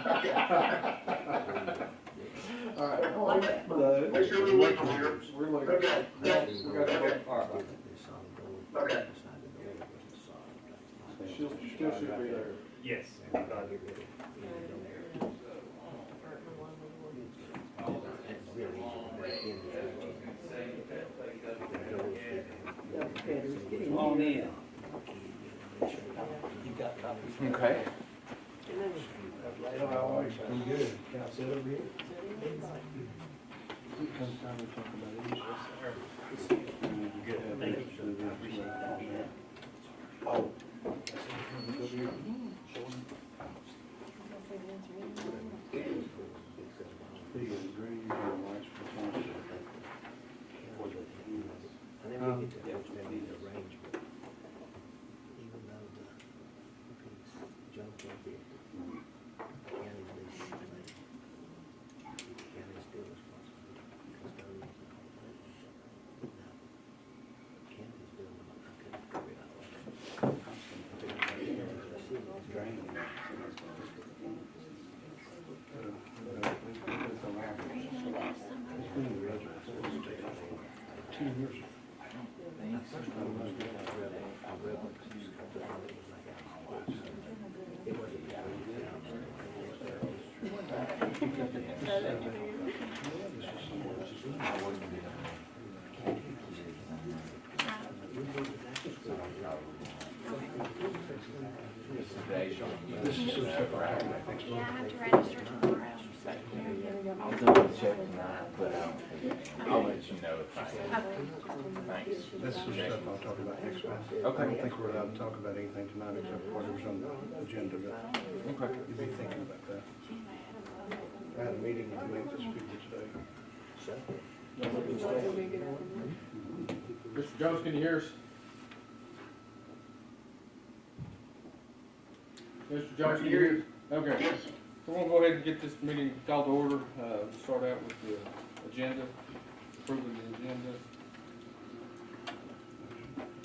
All right. I like that. Make sure we're looking here. We're looking. Okay. We got it. All right. Okay. Still should be there. Yes. Come on in. Okay. I'm good. Can I sit over here? Oh. This is some stuff I have next Yeah, I month. have to register tomorrow. I'll double check tonight, but I'll let you know if I am. Thanks. This is some stuff I'll talk about next month. I Okay. don't think we're allowed to talk about anything tonight except whatever's on the agenda, but Okay. you'll be thinking about that. I had a meeting with the Memphis people today. Mr. Jones, can you hear us? Mr. Jones, can you hear us? Okay. So we'll go ahead and get this meeting called to order. Start out with the agenda, approving the agenda.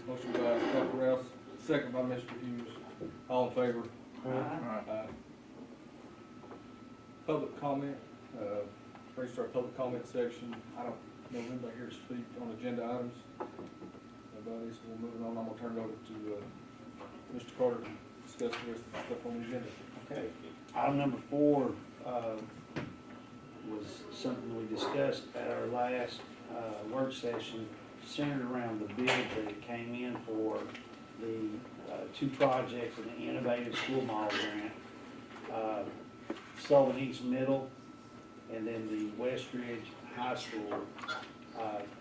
Motion by Dr. Rouse, second by Mr. Hughes. All in favor? Aye. Public comment, ready to start public comment section. I don't know if anybody here to speak on agenda items. Nobody, so we're moving on. I'm gonna turn it over to, Mr. Carter to discuss the rest of the stuff on the agenda. Okay. Item number 4 was something we discussed at our last work session, centered around the bid that it came in for the 2 projects in the Innovative School Model Grant. Sullivan East Middle and then the Westridge High School.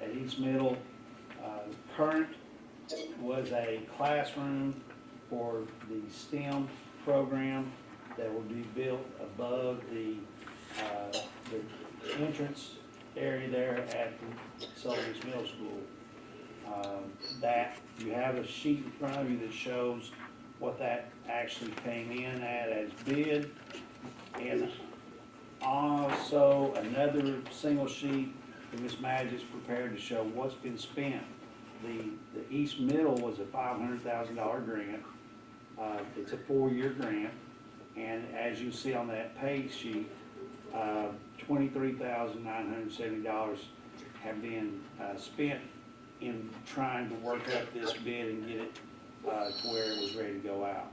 At East Middle, current was a classroom for the STEM program that will be built above the entrance area there at the Sullivan East Middle School. That you have a sheet in front of you that shows what that actually came in at as bid, and also another single sheet that Ms. Madge is prepared to show what's been spent. The East Middle was a $500,000 grant. It's a 4-year grant, and as you see on that page sheet, $23,970 have been spent in trying to work up this bid and get it to where it was ready to go out.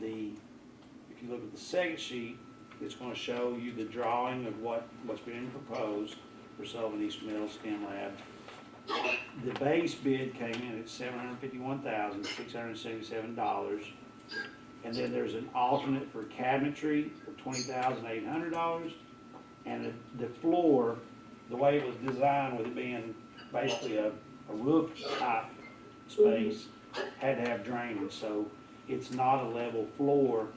If you look at the second sheet, it's going to show you the drawing of what's been proposed for Sullivan East Middle STEM Lab. The base bid came in at $751,677, and then there's an alternate for cabinetry for $20,800, and the floor, the way it was designed with it being basically a roof type space, had to have drainage, so it's not a level floor,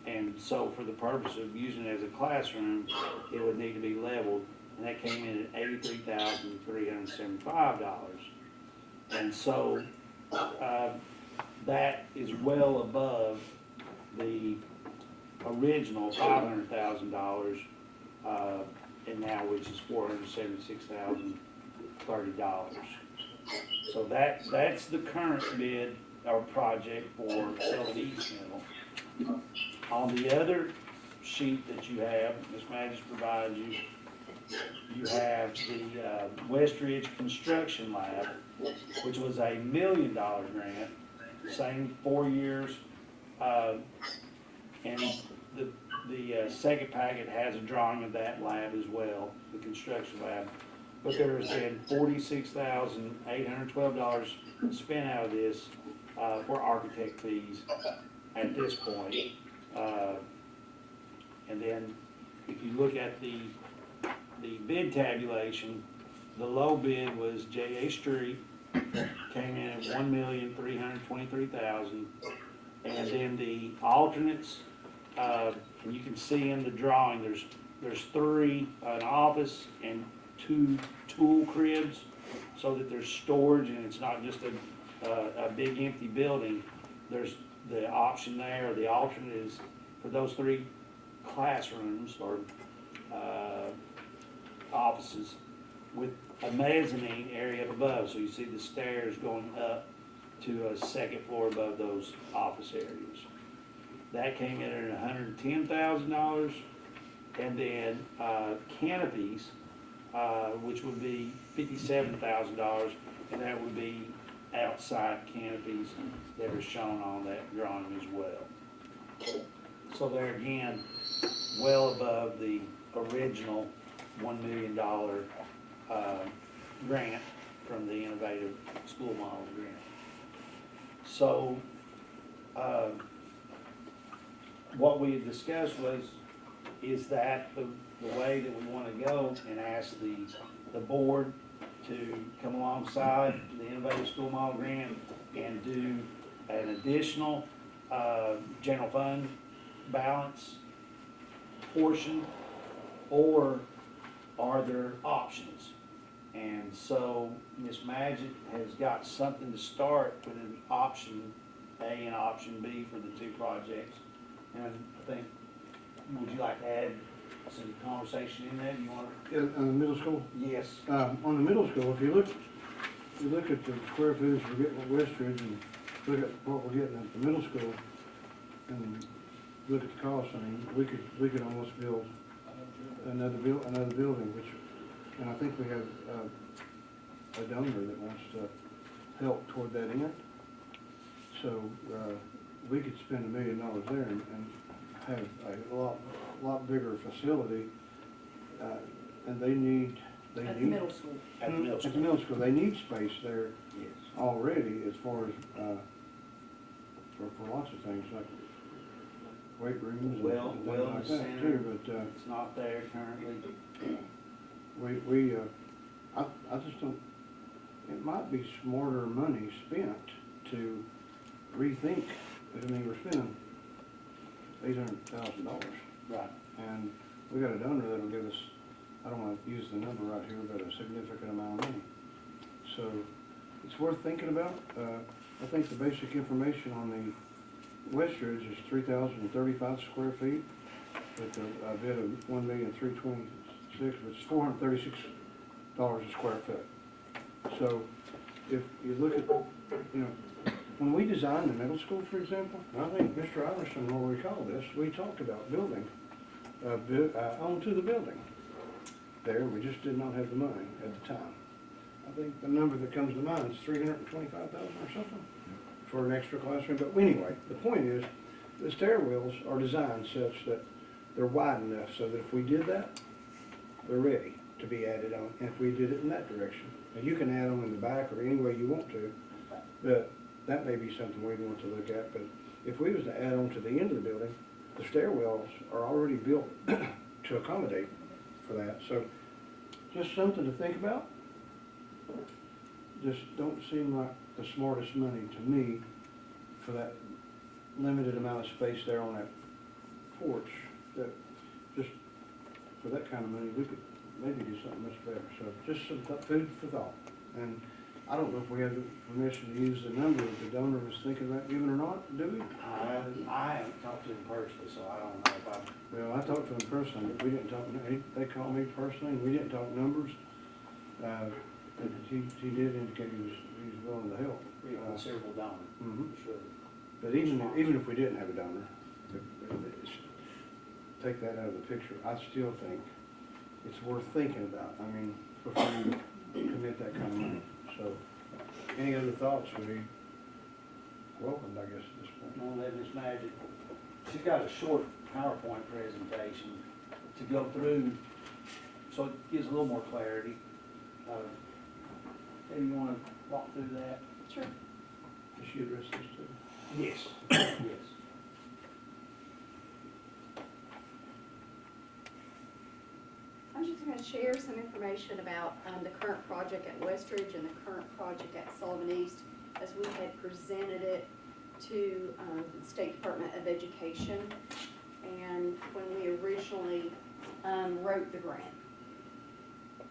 and so for the purpose of using it as a classroom, it would need to be leveled, and that came in at $83,375. And so that is well above the original $500,000, and now which is $476,030. So that's the current bid or project for Sullivan East Middle. On the other sheet that you have, Ms. Maggis provides you, you have the Westridge Construction Lab, which was a $1 million grant, same 4 years. And the second packet has a drawing of that lab as well, the construction lab. But there has been $46,812 spent out of this for architect fees at this point. And then if you look at the bid tabulation, the low bid was J.A. Street, came in at $1,323,000. And then the alternates, you can see in the drawing, there's 3, an office and 2 tool cribs, so that there's storage and it's not just a big empty building. There's the option there, the alternate is for those 3 classrooms or offices with a mezzanine area up above, so you see the stairs going up to a second floor above those office areas. That came in at $110,000, and then canopies, which would be $57,000, and that would be outside canopies that are shown on that drawing as well. So there again, well above the original $1 million grant from the Innovative School Model Grant. So, what we had discussed is that the way that we want to go, and ask the board to come alongside the Innovative School Model Grant and do an additional general fund balance portion, or are there options? And so Ms. Magic has got something to start with an option A and option B for the 2 projects. And I think, would you like to add some conversation in that? You want to? On the middle school? Yes. On the middle school, if you look at the square footage we're getting at Westridge and look at what we're getting at the middle school and look at the cost, I mean, we could almost build another building, which, and I think we have a donor that wants to help toward that end. So we could spend $1 million there and have a lot bigger facility. And they need At the middle school. At the middle At the school. middle school, they need space there Yes. already as far as for lots of things like weight rooms and Well, things like wellness that center. too. But It's not there currently. I just don't, it might be smarter money spent to rethink. I mean, we're spending $800,000, Right. and we got a donor that'll give us, I don't want to use the number right here, but a significant amount of money. So it's worth thinking about. I think the basic information on the Westridge is 3,035 square feet with a bid of $1,326,000, which is $436 a square foot. So if you look at, when we designed the middle school, for example, I think Mr. Iverson will recall this, we talked about building onto the building there. We just did not have the money at the time. I think the number that comes to mind is $325,000 or something for an extra classroom. But anyway, the point is, the stairwells are designed such that they're wide enough so that if we did that, they're ready to be added on. And if we did it in that direction, now you can add them in the back or any way you want to, but that may be something we'd want to look at. But if we was to add on to the end of the building, the stairwells are already built to accommodate for that. So just something to think about. Just don't seem like the smartest money to me for that limited amount of space there on that porch. That just for that kind of money, we could maybe do something much better. So just some food for thought. And I don't know if we have the permission to use the number that the donor was thinking about giving or not, do we? I haven't talked to him personally, so I don't know if I. Well, I talked to him personally, but we didn't talk, they called me personally, and we didn't talk numbers. But he did indicate he was willing to help. Be a considerable donor, Mhm. for sure. But even if we didn't have a donor, take that out of the picture, I still think it's worth thinking about. I mean, before you commit that kind of money. So, any other thoughts would be welcomed, I guess, at this point. On that, Miss Magic, she's got a short PowerPoint presentation to go through, so it gives a little more clarity. Maybe you wanna walk through that? Sure. Does she address this too? Yes. Yes. I'm just going to share some information about the current project at Westridge and the current project at Sullivan East as we had presented it to the State Department of Education and when we originally wrote the grant.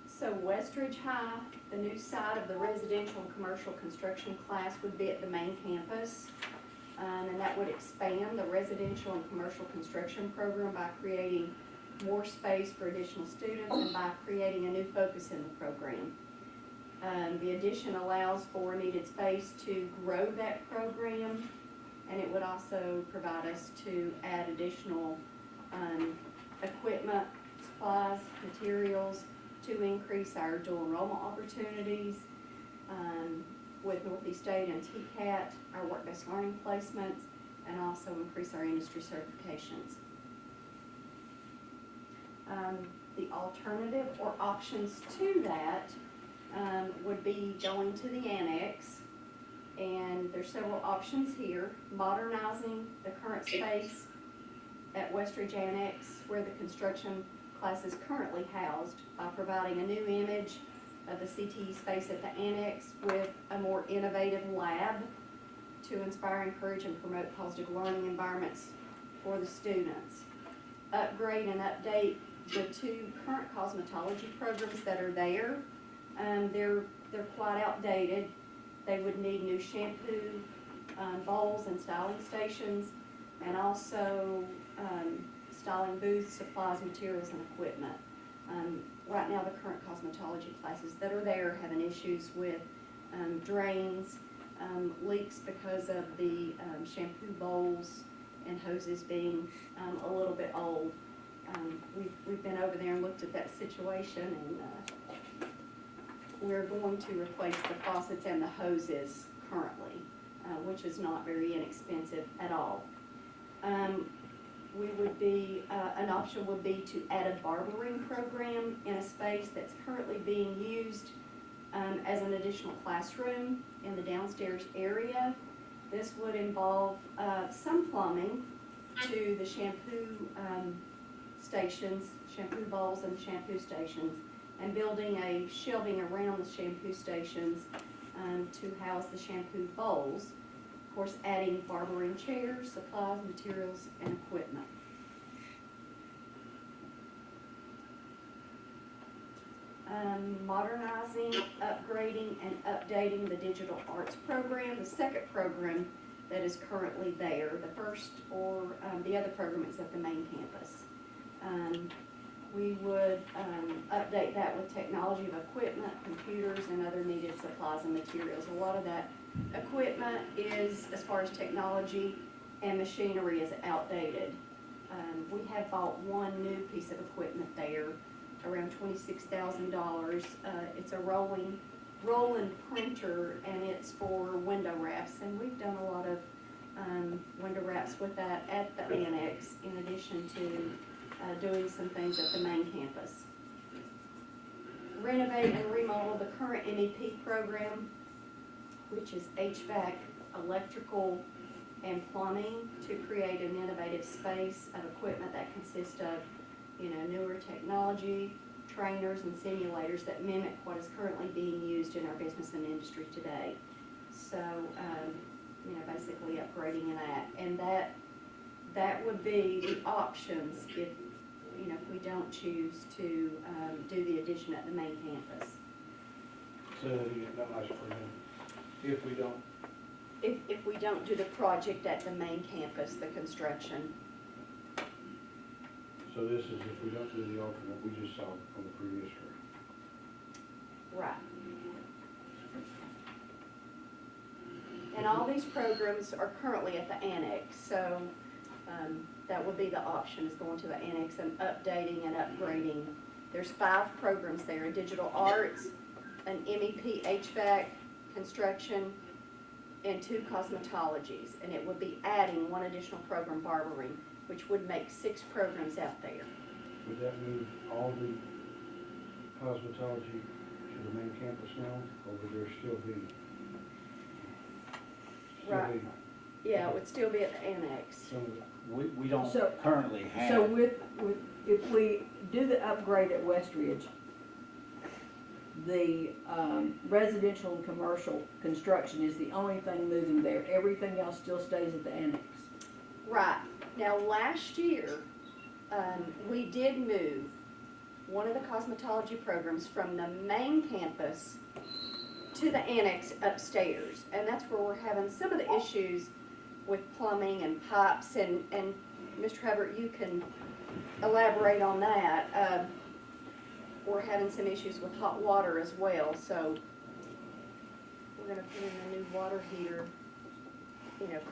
So Westridge High, the new site of the residential and commercial construction class would be at the main campus. And that would expand the residential and commercial construction program by creating more space for additional students and by creating a new focus in the program. The addition allows for needed space to grow that program, and it would also provide us to add additional equipment, supplies, materials to increase our dual enrollment opportunities with Northeast State and TCAT, our work-based learning placements, and also increase our industry certifications. The alternative or options to that would be going to the annex, and there's several options here. Modernizing the current space at Westridge Annex where the construction class is currently housed by providing a new image of the CTE space at the annex with a more innovative lab to inspire, encourage, and promote positive learning environments for the students. Upgrade and update the two current cosmetology programs that are there. They're quite outdated. They would need new shampoo bowls and styling stations, and also styling booths, supplies, materials, and equipment. Right now, the current cosmetology classes that are there having issues with drains, leaks because of the shampoo bowls and hoses being a little bit old. We've been over there and looked at that situation, and we're going to replace the faucets and the hoses currently, which is not very inexpensive at all. We would be, an option would be to add a barbering program in a space that's currently being used as an additional classroom in the downstairs area. This would involve some plumbing to the shampoo stations, shampoo bowls and shampoo stations, and building a shelving around the shampoo stations to house the shampoo bowls. Of course, adding barbering chairs, supplies, materials, and equipment. Modernizing, upgrading, and updating the digital arts program, the second program that is currently there. The first or the other program is at the main campus. We would update that with technology of equipment, computers, and other needed supplies and materials. A lot of that equipment is, as far as technology and machinery, is outdated. We have bought one new piece of equipment there, around $26,000. It's a rolling printer, and it's for window wraps, and we've done a lot of window wraps with that at the annex, in addition to doing some things at the main campus. Renovate and remodel the current MEP program, which is HVAC, electrical, and plumbing, to create an innovative space of equipment that consists of, newer technology, trainers, and simulators that mimic what is currently being used in our business and industry today. So, basically upgrading that, and that would be the options if we don't choose to do the addition at the main campus. So you get that much for them. If we don't, If we don't do the project at the main campus, the construction. so this is if we don't do the alternate we just saw on the previous screen. Right. And all these programs are currently at the annex, so That would be the option, is going to the annex and updating and upgrading. There's 5 programs there, digital arts, an MEP HVAC, construction, and 2 cosmetologies. And it would be adding 1 additional program, barbering, which would make 6 programs out there. Would that move all the cosmetology to the main campus now, or would there still be? Right. Yeah, it would still be at the annex. Some of the, We don't So- currently have. So if we do the upgrade at Westridge, the residential and commercial construction is the only thing moving there. Everything else still stays at the annex. Right. Now, last year, we did move one of the cosmetology programs from the main campus to the annex upstairs. And that's where we're having some of the issues with plumbing and pipes. And Mr. Hubbard, you can elaborate on that. We're having some issues with hot water as well. So we're going to put in a new water heater,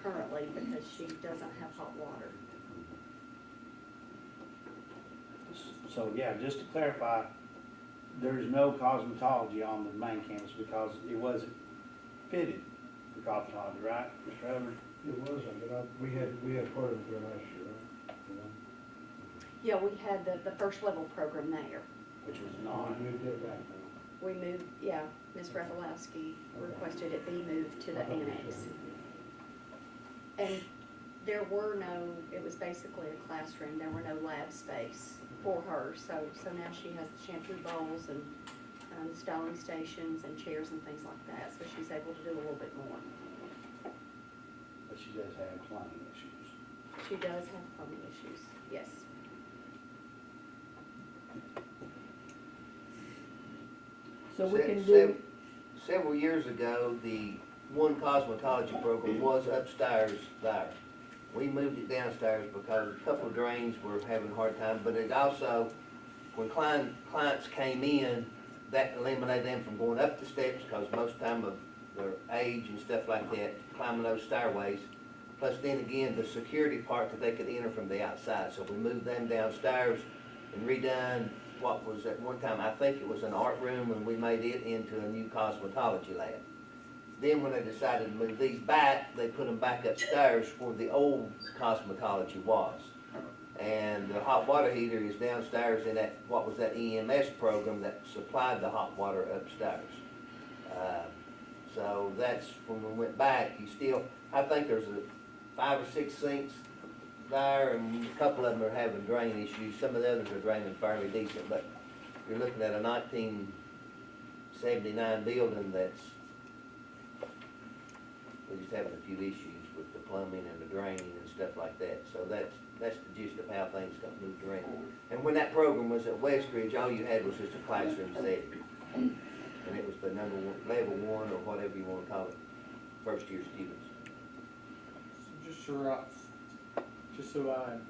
currently, because she doesn't have hot water. So, yeah, just to clarify, there's no cosmetology on the main campus because it wasn't fitted for cosmetology, right, Mr. Hubbard? it was, we had part of it there last year, right? Yeah, we had the first level program there. Which was We not. moved it back now. We moved, yeah, Ms. Rafalowski requested it be moved to the annex. And there were no, it was basically a classroom, there were no lab space for her. So now she has the shampoo bowls and styling stations and chairs and things like that. So she's able to do a little bit more. But she does have plumbing issues. She does have plumbing issues, yes. So we can do, Several years ago, the one cosmetology program was upstairs there. We moved it downstairs because a couple of drains were having a hard time, but it also, when clients came in, that eliminated them from going up the steps, because most of the time of their age and stuff like that, climbing those stairways. Plus then again, the security part that they could enter from the outside. So we moved them downstairs and redone what was at one time, I think it was an art room, and we made it into a new cosmetology lab. Then when they decided to move these back, they put them back upstairs where the old cosmetology was. And the hot water heater is downstairs in that, what was that EMS program that supplied the hot water upstairs. So that's when we went back, you still, I think there's 5 or 6 sinks there, and a couple of them are having drain issues. Some of the others are draining fairly decent, but you're looking at a 1979 building that's, we're just having a few issues with the plumbing and the draining and stuff like that. So that's the gist of how things got moved around. And when that program was at Westridge, all you had was just a classroom setting. And it was the level 1 or whatever you want to call it, first year students. So just so I'm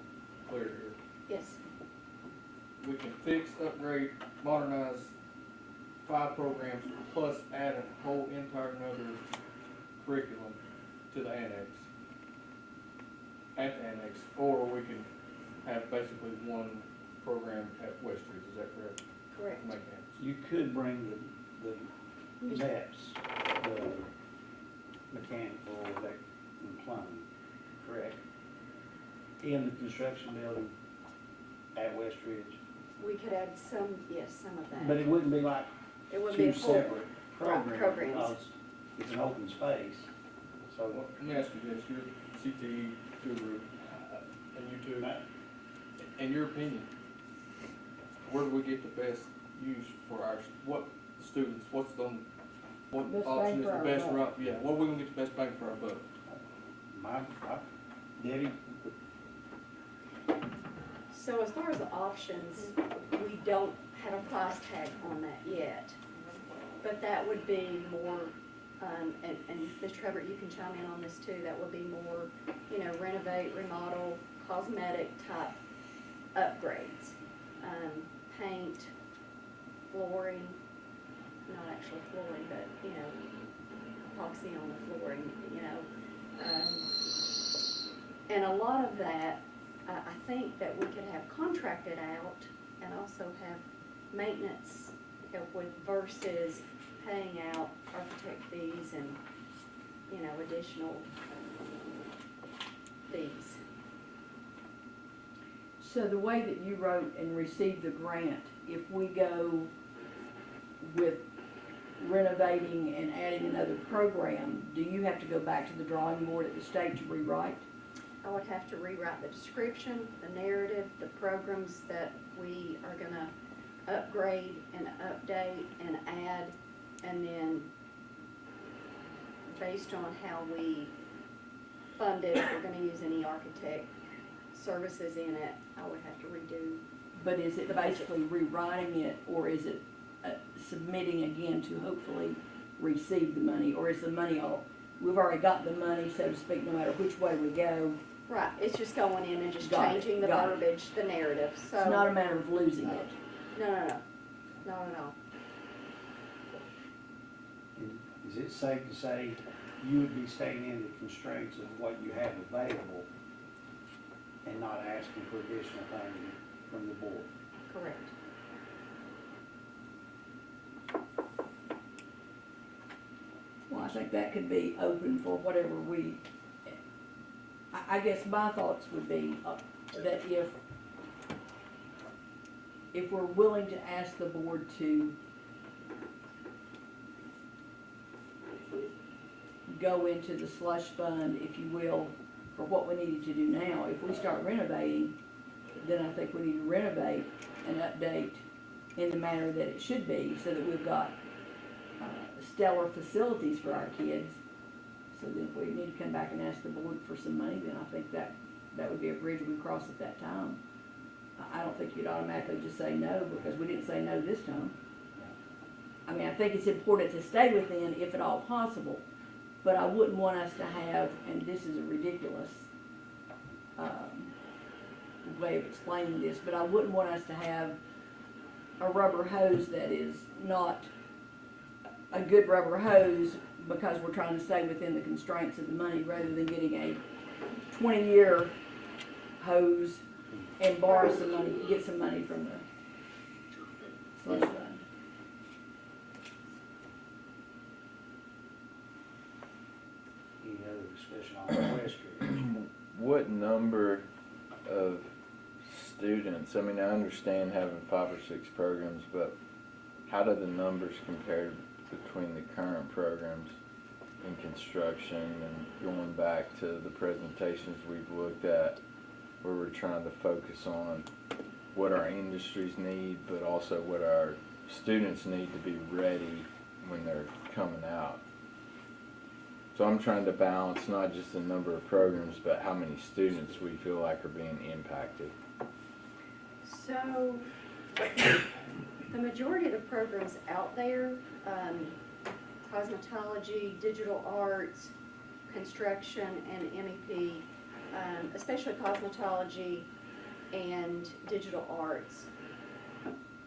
clear here, Yes, we can fix, upgrade, modernize 5 programs, plus add a whole entire another curriculum to the annex, at the annex, or we can have basically 1 program at Westridge, is that correct? correct. Main campus. You could bring the MEPS, the mechanical, electric, and plumbing, correct? In the construction building at Westridge. We could add some, yes, some of that. But it wouldn't be like It would be 2 a full, separate programs programs. because it's an open space. So, Well, let me ask you this, you're CTE guru, and you too, in your opinion, where do we get the best use for our, what students, what Best option bang is for the our best buck. route, yeah, where are we gonna get the best bang for our buck? Debbie, So as far as the options, we don't have a price tag on that yet. But that would be more, and Mr. Hubbard, you can chime in on this too, that would be more, renovate, remodel, cosmetic type upgrades. Paint, flooring, not actually flooring, but, epoxy on the flooring, And a lot of that I think that we could have contracted out and also have maintenance help with versus paying out architect fees and, you know, additional fees. So the way that you wrote and received the grant, if we go with renovating and adding another program, do you have to go back to the drawing board at the state to rewrite? I would have to rewrite the description, the narrative, the programs that we are gonna upgrade and update and add, and then based on how we fund it, if we're gonna use any architect services in it, I would have to redo. But is it basically rewriting it, or is it submitting again to hopefully receive the money? Or is the money all, we've already got the money, so to speak, no matter which way we go? Right, it's just going in and just Got it, changing the got it. verbiage, the narrative, so. It's not a matter of losing it. No, not at all. Is it safe to say you would be staying in the constraints of what you have available and not asking for additional things from the board? Correct. Well, I think that could be open for whatever we, I guess my thoughts would be that if we're willing to ask the board to go into the slush fund, if you will, for what we needed to do now, if we start renovating, then I think we need to renovate and update in the manner that it should be, so that we've got stellar facilities for our kids. So then if we need to come back and ask the board for some money, then I think that would be a bridge we cross at that time. I don't think you'd automatically just say no, because we didn't say no this time. I mean, I think it's important to stay within if at all possible, but I wouldn't want us to have, and this is a ridiculous way of explaining this, but I wouldn't want us to have a rubber hose that is not a good rubber hose because we're trying to stay within the constraints of the money, rather than getting a 20-year hose and borrow some money, get some money from the slush fund. Any other discussion on the question? What number of students, I mean, I understand having 5 or 6 programs, but how do the numbers compare between the current programs in construction and going back to the presentations we've looked at, where we're trying to focus on what our industries need, but also what our students need to be ready when they're coming out? So I'm trying to balance not just the number of programs, but how many students we feel like are being impacted. So, the majority of the programs out there, cosmetology, digital arts, construction, and MEP, especially cosmetology and digital arts,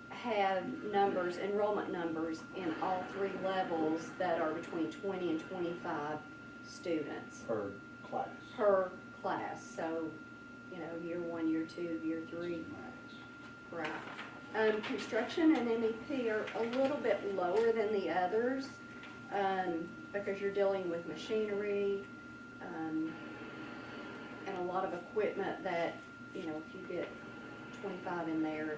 have numbers, enrollment numbers in all 3 levels that are between 20 and 25 students Per class. per class. So, you know, year 1, year 2, year 3. Right. Construction and MEP are a little bit lower than the others, because you're dealing with machinery, and a lot of equipment that, you know, if you get 25 in there,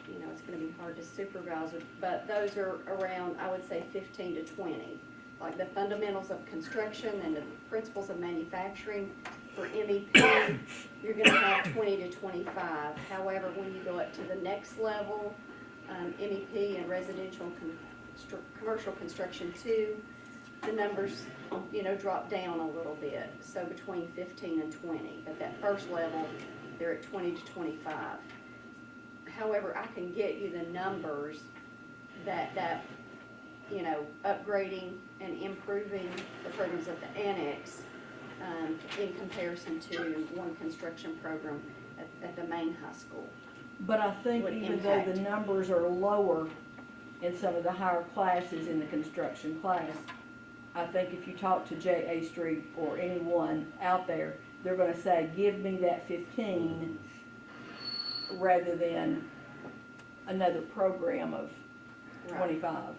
you know, it's gonna be hard to supervise it. But those are around, I would say, 15 to 20. Like the fundamentals of construction and the principles of manufacturing. For MEP, you're gonna have 20 to 25. However, when you go up to the next level, MEP and residential commercial construction too, the numbers, you know, drop down a little bit. So between 15 and 20. At that first level, they're at 20 to 25. However, I can get you the numbers that you know, upgrading and improving the programs at the annex, in comparison to one construction program at the main high school. But I think Would even though the impact. numbers are lower in some of the higher classes in the construction class, I think if you talk to J.A. Street or anyone out there, they're gonna say, give me that 15, rather than another program of Right. 25.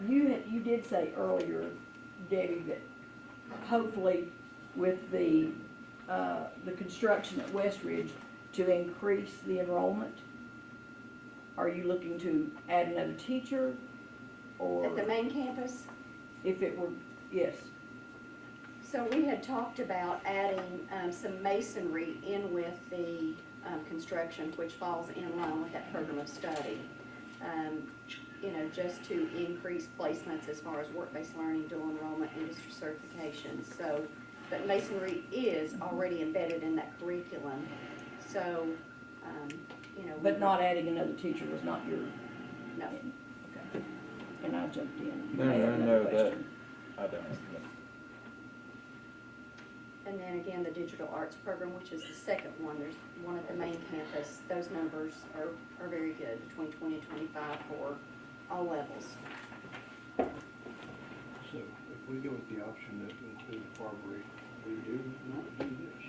You did say earlier, Debbie, that hopefully with the construction at Westridge, to increase the enrollment, are you looking to add another teacher? Or At the main campus, if it were, yes, so we had talked about adding, some masonry in with the, construction, which falls in line with that program of study. You know, just to increase placements as far as work-based learning, dual enrollment, industry certification, so, but masonry is already embedded in that curriculum, so, you know. but not adding another teacher was not your, No. okay. And I jumped in. You No, may have no, another no, question. I don't know. And then again, the digital arts program, which is the second one, there's one at the main campus, those numbers are very good, between 20 and 25 for all levels. So if we go with the option that includes Barbary, we do not do this.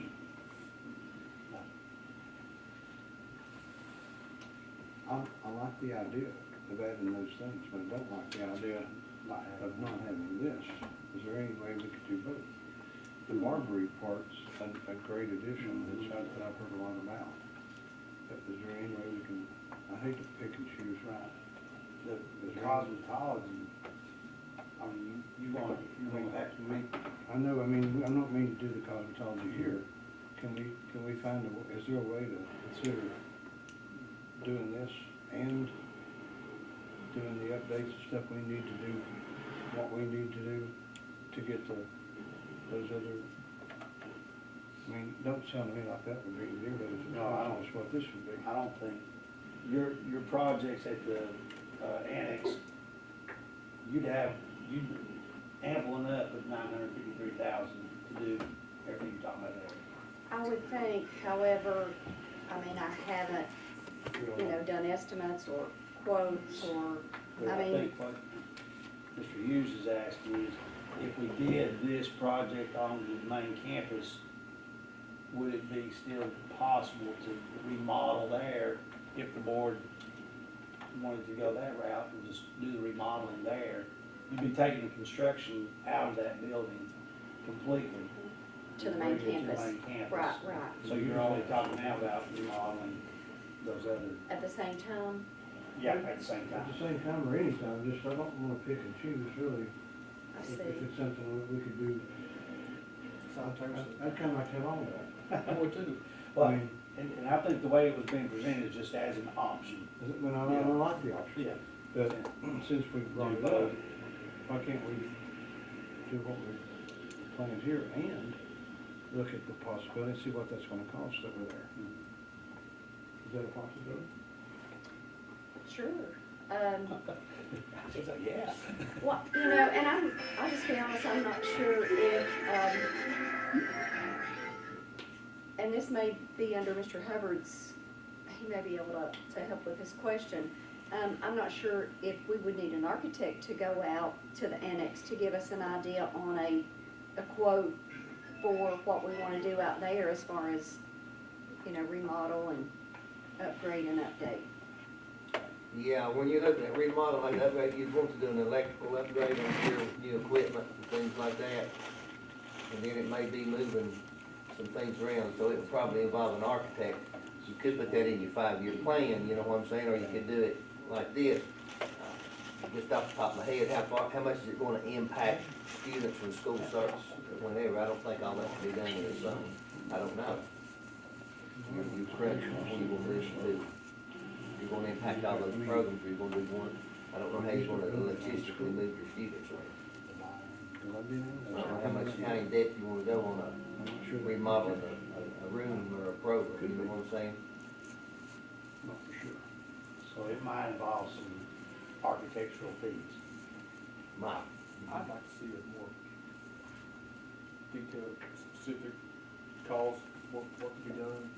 I like the idea of adding those things, but I don't like the idea of not having this. Is there any way we could do both? The Barbary part's a great addition that I've heard a lot about. But is there any way we can, I hate to pick and choose, right? The cosmetology, I mean, you're gonna have to make, I know, I mean, I'm not meaning to do the cosmetology here. Can we find is there a way to consider doing this and doing the updates and stuff we need to do, what we need to do to get those other, I mean, don't sound to me like that would be nearly as No, I don't. important as what this would be. I don't think, your projects at the, annex, you'd ample enough with 953,000 to do everything you're talking about there. I would think, however, I mean, I haven't, you know, done estimates or quotes or, But I I mean, think what Mr. Hughes is asking is, if we did this project on the main campus, would it be still possible to remodel there if the board wanted to go that route and just do the remodeling there? You'd be taking the construction out of that building completely. to the main and bringing it campus. To the main campus. Right. So you're only talking now about remodeling those other, At the same time, yeah, at the same time. At the same time or any time, just, I don't wanna pick and choose really. I If see. it's something that we could do, Simultaneously. I'd kinda like to have all of that. I would too. Well, I mean, and I think the way it was being presented is just as an option. when I like the option. Yeah. But since we've brought it up, why can't we do what we're planning here and look at the possibility, see what that's gonna cost over there? Is that a possibility? Sure. She's like, yeah. Well, you know, and I'll just be honest, I'm not sure if, and this may be under Mr. Hubbard's, he may be able to help with this question. I'm not sure if we would need an architect to go out to the annex to give us an idea on a quote for what we wanna do out there as far as, you know, remodel and upgrade and update. Yeah, when you're looking at remodel like that, right, you'd want to do an electrical upgrade on your new equipment and things like that. And then it may be moving some things around, so it would probably involve an architect. You could put that in your 5-year plan, you know what I'm saying, or you could do it like this. Just off the top of my head, how much is it gonna impact students when school starts, whenever? I don't think all that can be done in a zone. I don't know. Your crunch, what you gonna listen to? You're gonna impact all those programs, or you're gonna do one. I don't know how you're gonna logistically move your students around. I don't know how in depth you wanna go on remodeling a room or a program, you know what I'm saying? Not for sure. So it might involve some architectural fees. Might. I'd like to see a more detailed, specific calls, what to be done.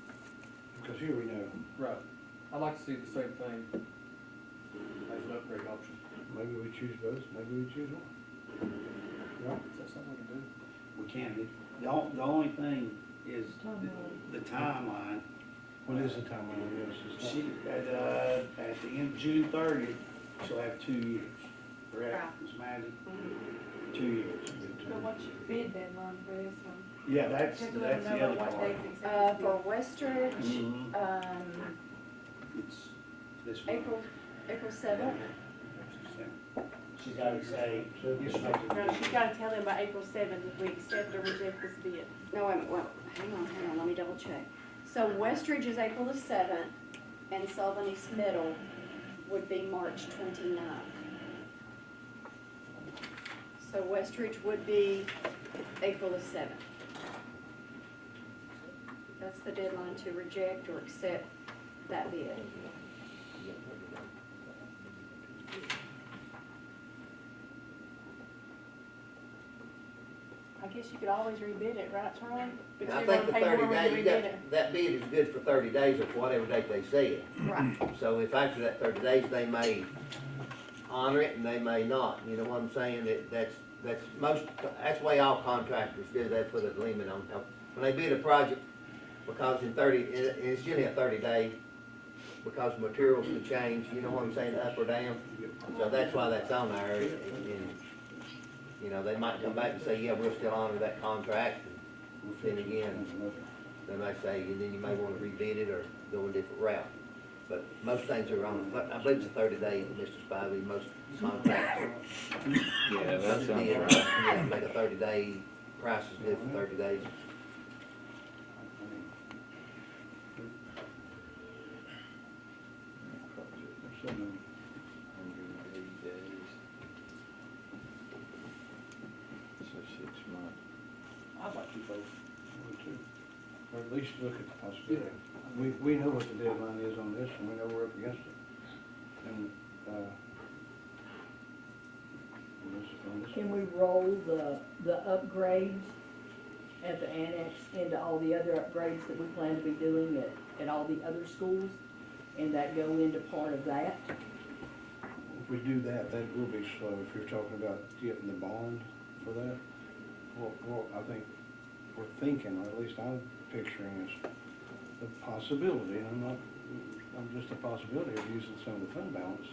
Because here we know, Right. I'd like to see the same thing as an upgrade option. maybe we choose both, maybe we choose one. Right? Is that something we can do? We can do, the only thing is the timeline. What is the timeline on this? It's not- She, at the end, June 30th, she'll have 2 years, correct, Ms. Maggie? 2 years. But what's your bid deadline for this one? Yeah, that's Just the let them know other what part. date the acceptance For bid. Westridge, Mhm. It's this month. April 7th. She's gotta say, No, she's gotta tell them by April 7th if we accept or reject this bid. No, wait a minute, well, hang on, let me double check. So Westridge is April the 7th, and Sullivan East Middle would be March 29th. So Westridge would be April the 7th. That's the deadline to reject or accept that bid. I guess you could always rebid it, right, Charlie? But And I you're think gonna the pay 30 more when you days, you rebid got, it. that bid is good for 30 days or whatever date they said. Right. So if after that 30 days, they may honor it and they may not, you know what I'm saying? That's the way all contractors do, they put a limit on, when they bid a project, because it's generally a 30-day, because materials can change, you know what I'm saying, up or down. So that's why that's on there, and, you know, they might come back and say, yeah, we'll still honor that contract. And then again, they might say, and then you may want to rebid it or go a different route. But most things are on, I believe it's a 30-day, Mr. Spivey, most contracts. Yeah, that Most sounds bids, right. yeah, make a 30-day, price is good for 30 days. Project, 180 days. So 6 months. I'd like to vote. Me too. Or at least look at the possibility. We know what the deadline is on this, and we know we're up against it. And, on this Can we roll the upgrades at the annex into all the other upgrades that we plan to be doing at all the other schools? And that go into part of that? If we do that, that will be slow. If you're talking about getting the bond for that, well, I think we're thinking, or at least I'm picturing, is the possibility, and I'm just a possibility of using some of the fund balance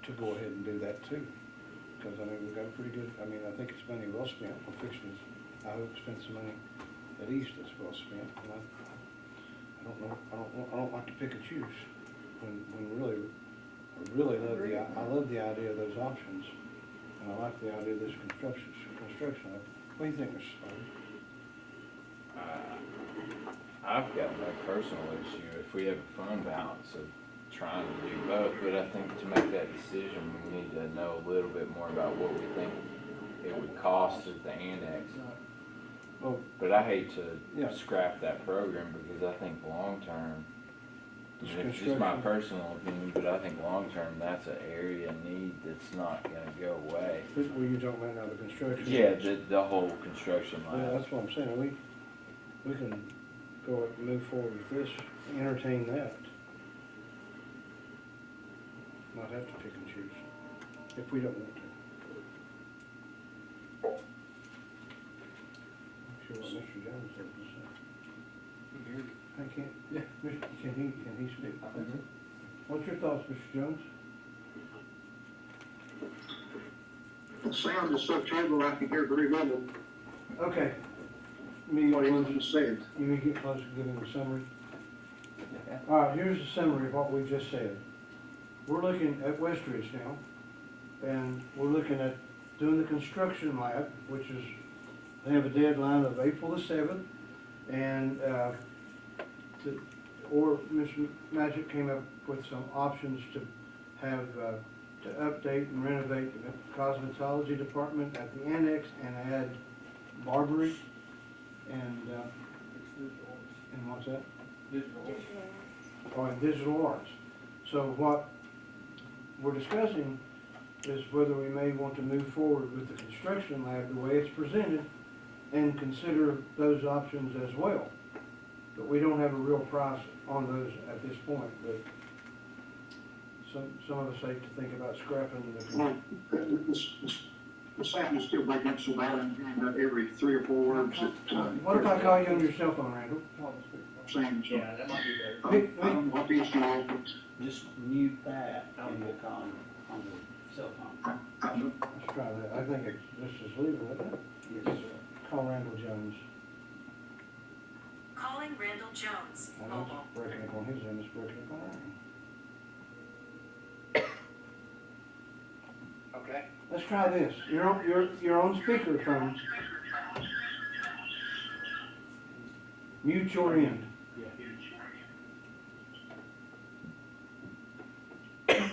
to go ahead and do that too. Because, I mean, we've got a pretty good, I mean, I think it's money well spent. We're fixing, I hope, spend some money at East that's well spent. And I don't know, I don't like to pick and choose. When really, I really love I love the idea of those options. And I like the idea of this construction. What do you think, Mr. Spivey? I've got no personal issue if we have a fund balance of trying to do both, but I think to make that decision, we need to know a little bit more about what we think it would cost at the annex. Well, But I hate Yeah. to scrap that program because I think long-term, this it's just my construction, personal opinion, but I think long-term, that's an area need that's not gonna go away. were you talking about now the construction? Yeah, the whole construction Well, line. that's what I'm saying. We can go and move forward with this, entertain that. Not have to pick and choose, if we don't want to. I'm sure what Mr. Jones had to say. I can't, Yeah. Can he speak? What's your thoughts, Mr. Jones? The sound is so terrible, I can hear very little Okay. Me, what you he just said. may get close to giving a summary. All right, here's a summary of what we just said. We're looking at Westridge now, and we're looking at doing the construction lab, which is, they have a deadline of April the 7th, and, or Mr. Magic came up with some options to have, to update and renovate the cosmetology department at the annex and add Barbary and what's that? Or in digital arts. So what we're discussing is whether we may want to move forward with the construction lab the way it's presented and consider those options as well. But we don't have a real price on those at this point, but some of us hate to think about scrapping the. The sound is still breaking up so bad, and every 3 or 4 words What if I call you on your cell phone, Randall? saying, so. Yeah, that might be better. I don't know what the issue is, Just mute that and we'll call him on the cell phone. Let's try that. I think it's just as legal, isn't it? Yes, sir. Call Randall Jones. Calling Randall Jones, I know mobile. it's breaking up on his end, it's breaking up on our end. Okay. Let's try this. You're on speakerphone. Mute your end. Yeah.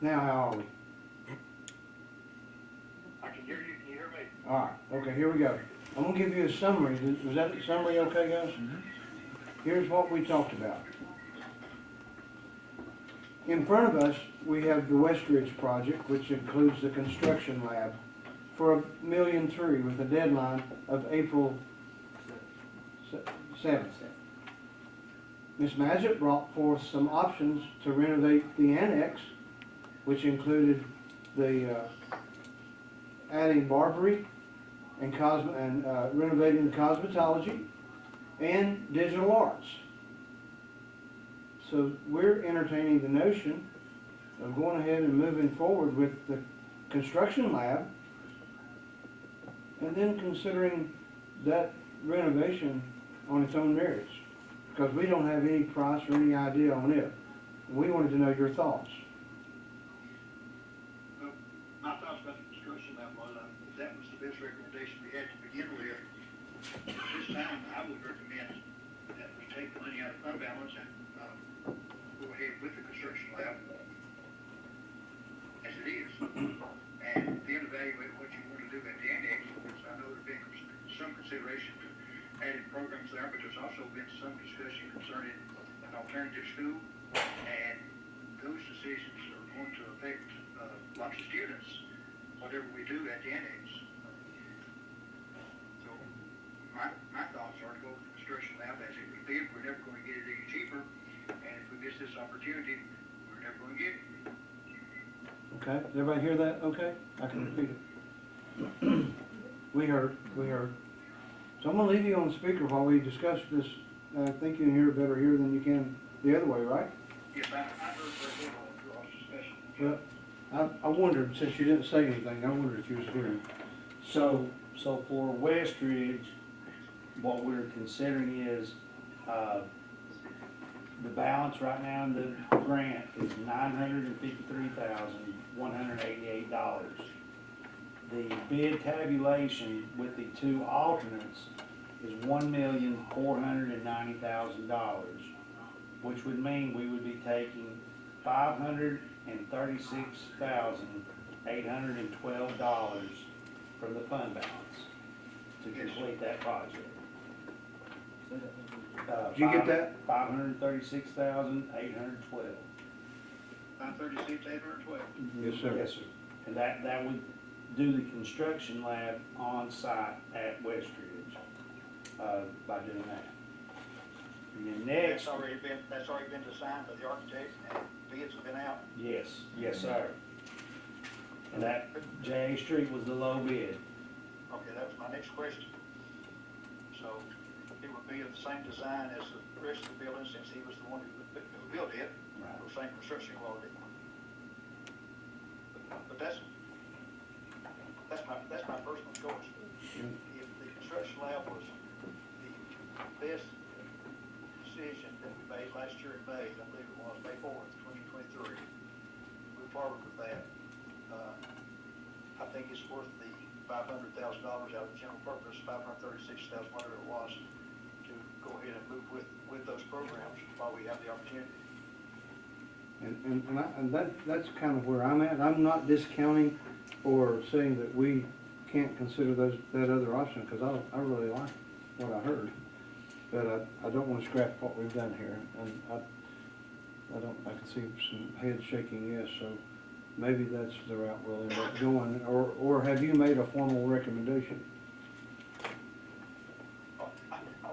Now how are we? I can hear you, can you hear me? All right, okay, here we go. I'm gonna give you a summary. Was that summary okay, guys? Here's what we talked about. In front of us, we have the Westridge project, which includes the construction lab for $1.3 million with a deadline of April 7th. Ms. Magic brought forth some options to renovate the annex, which included the adding Barbary and renovating the cosmetology and digital arts. So we're entertaining the notion of going ahead and moving forward with the construction lab and then considering that renovation on its own merits, because we don't have any price or any idea on it. We wanted to know your thoughts. My thoughts about the construction lab was, that was the best recommendation we had to begin with. At this time, I would recommend that we take the money out of fund balance and, go ahead with the construction lab as it is. And then evaluate what you want to do at the annex, because I know there's been some consideration to adding programs there, but there's also been some discussion concerning an alternative school, and those decisions are going to affect lots of students, whatever we do at the annex. So my thoughts are to go with the construction lab as it would be. We're never going to get it any cheaper, and if we miss this opportunity, we're never going to get it. Okay, did everybody hear that? Okay, I can repeat it. We heard. So I'm gonna leave you on speaker while we discuss this. I think you can hear it better here than you can the other way, right? Yes, I heard very well through our discussion. Well, I wondered, since you didn't say anything, I wondered if you was hearing. So for Westridge, what we're considering is, the balance right now in the grant is $953,188. The bid tabulation with the two alternates is $1,490,000, which would mean we would be taking $536,812 from the fund balance to complete that project. Did you get that? $536,812. 536,812. Yes, sir. Yes, sir. And that would do the construction lab on site at Westridge, by doing that. And then next. That's already been designed by the architect, and bids have been out. Yes, sir. And that J Street was the low bid. Okay, that was my next question. So it would be of the same design as the rest of the building, since he was the one who built it, Right. or same construction quality. But that's my personal choice. If the construction lab was the best decision that we made last year in May, I believe it was May 4th, 2023, move forward with that. I think it's worth the $500,000 out of the general purpose, $536,000, whatever it was, to go ahead and move with those programs while we have the opportunity. And that's kind of where I'm at. I'm not discounting or saying that we can't consider that other option, because I really like what I heard. But I don't want to scrap what we've done here. And I can see some head shaking yes, so maybe that's the route we'll end up going. Or have you made a formal recommendation? I'll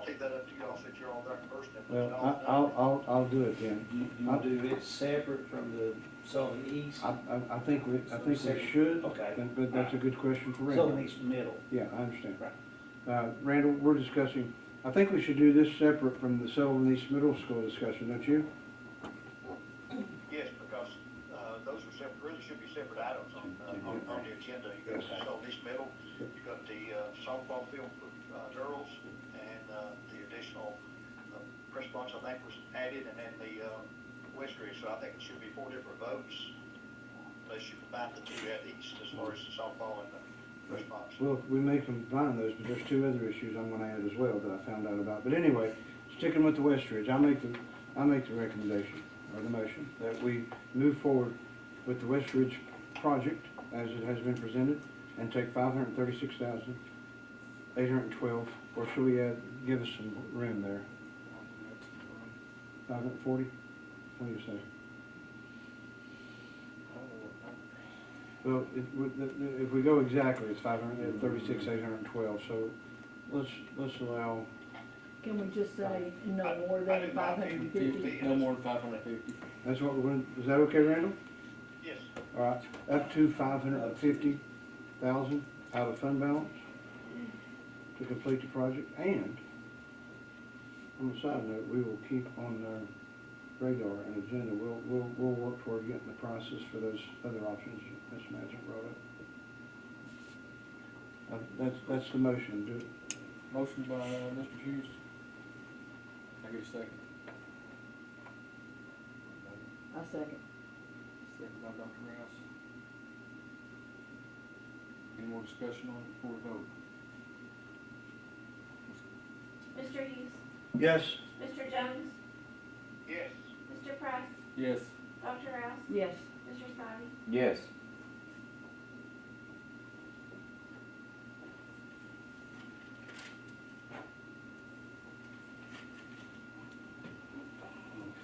take that up to you y'all since you're on that person. if it's Well, all done. I'll do it then. You want to do it separate from the Sullivan East? I think we should. Okay. But that's a good question for Sullivan Randall. East Middle. Yeah, I understand. Right. Randall, we're discussing, I think we should do this separate from the Sullivan East Middle School discussion, don't you? Yes, because, those are separate, really should be separate items on the agenda. You got Yes. the Sullivan East Middle, you got the, softball field for, girls, and, the additional, press box, I think, was added, and then the, Westridge, so I think it should be 4 different votes, unless you combine the two at east, as far as the softball and the press box. Well, we may combine those, but there's 2 other issues I'm gonna add as well that I found out about. But anyway, sticking with the Westridge, I make the recommendation, or the motion, that we move forward with the Westridge project as it has been presented, and take 536,812, or should we give us some room there? 540? What do you say? Well, if we go exactly, it's 536,812, so let's allow, Can we just say no more than 550? No more than 550. that's what we're going, is that okay, Randall? Yes, All right, up to 550,000 out of fund balance to complete the project, and on the side note, we will keep on our radar and agenda, we'll work toward getting the prices for those other options Ms. Madsen brought up. That's the motion, do it. Motion by Mr. Hughes. I get a second. I second. Second by Dr. Rouse. Any more discussion on it before we vote? Mr. Hughes, Yes. Mr. Jones, yes. Mr. Price, Yes. Dr. Rouse, Yes. Mr. Spivey. Yes.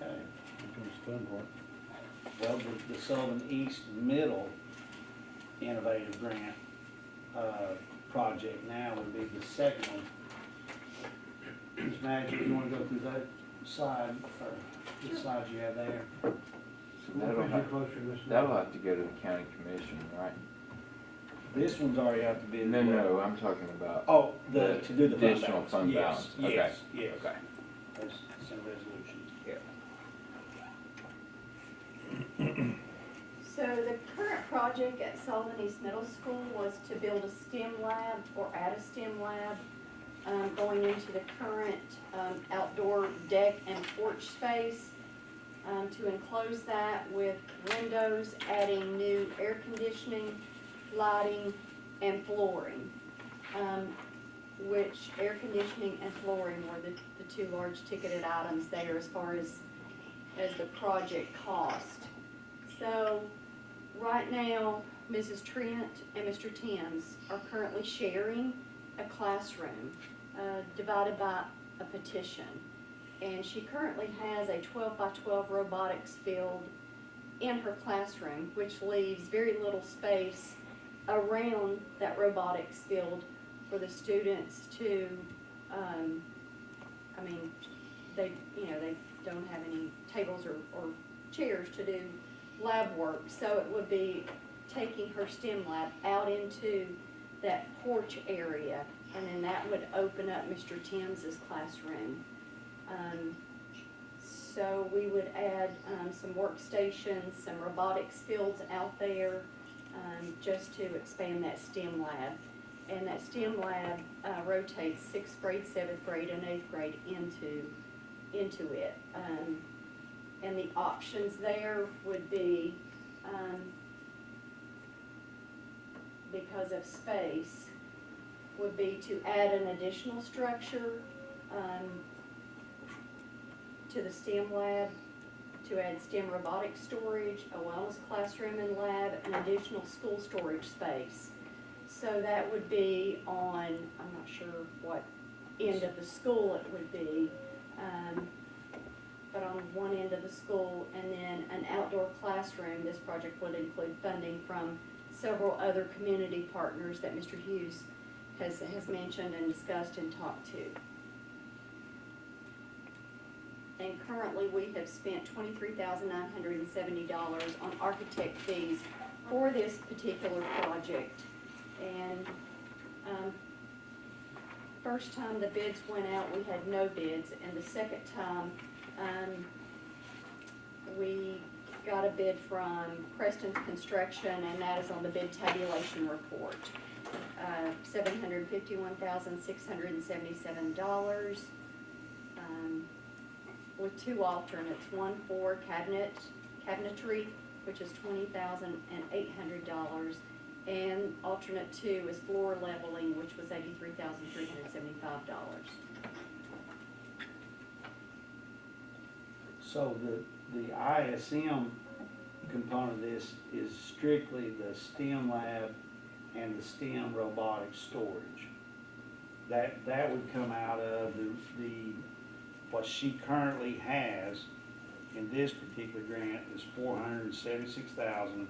Okay. Here comes the fun part. Well, the Sullivan East Middle Innovative Grant, project now would be the second one. Ms. Magic, you wanna go through that slide, or the slides you have there? So That'll we'll put you have- closer to this. That'll have to go to the county commission, right? This one's already have to be. No, I'm talking about. Oh, to do the fund additional balance. fund Yes, balance. Okay. Yes, yes. Okay. That's a resolution. Yeah. So the current project at Sullivan East Middle School was to build a STEM lab or add a STEM lab going into the current outdoor deck and porch space, to enclose that with windows, adding new air conditioning, lighting, and flooring, which air conditioning and flooring were the 2 large ticketed items there as far as the project cost. So right now, Mrs. Trent and Mr. Timms are currently sharing a classroom divided by a petition. And she currently has a 12 by 12 robotics field in her classroom, which leaves very little space around that robotics field for the students to, they don't have any tables or chairs to do lab work. So it would be taking her STEM lab out into that porch area, and then that would open up Mr. Timms's classroom. So we would add some workstations, some robotics fields out there, just to expand that STEM lab. And that STEM lab rotates 6th grade, 7th grade, and 8th grade into it. And the options there would be, because of space, would be to add an additional structure to the STEM lab, to add STEM robotic storage, a wellness classroom and lab, an additional school storage space. So that would be on, I'm not sure what end of the school it would be, but on one end of the school, and then an outdoor classroom. This project would include funding from several other community partners that Mr. Hughes has mentioned and discussed and talked to. And currently, we have spent $23,970 on architect fees for this particular project. And, first time the bids went out, we had no bids, and the second time, we got a bid from Preston's Construction, and that is on the bid tabulation report. $751,677, with two alternates, one for cabinetry, which is $20,800, and alternate two is floor leveling, which was $83,375. So the ISM component of this is strictly the STEM lab and the STEM robotic storage. That would come out of the what she currently has in this particular grant is $476,030.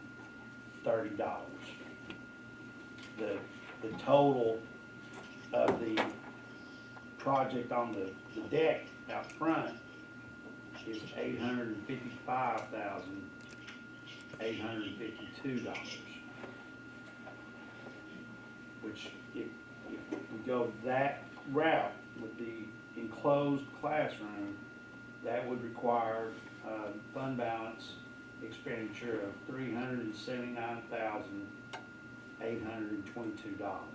The total of the project on the deck out front is $855,852. Which if we go that route with the enclosed classroom, that would require fund balance expenditure of $379,822.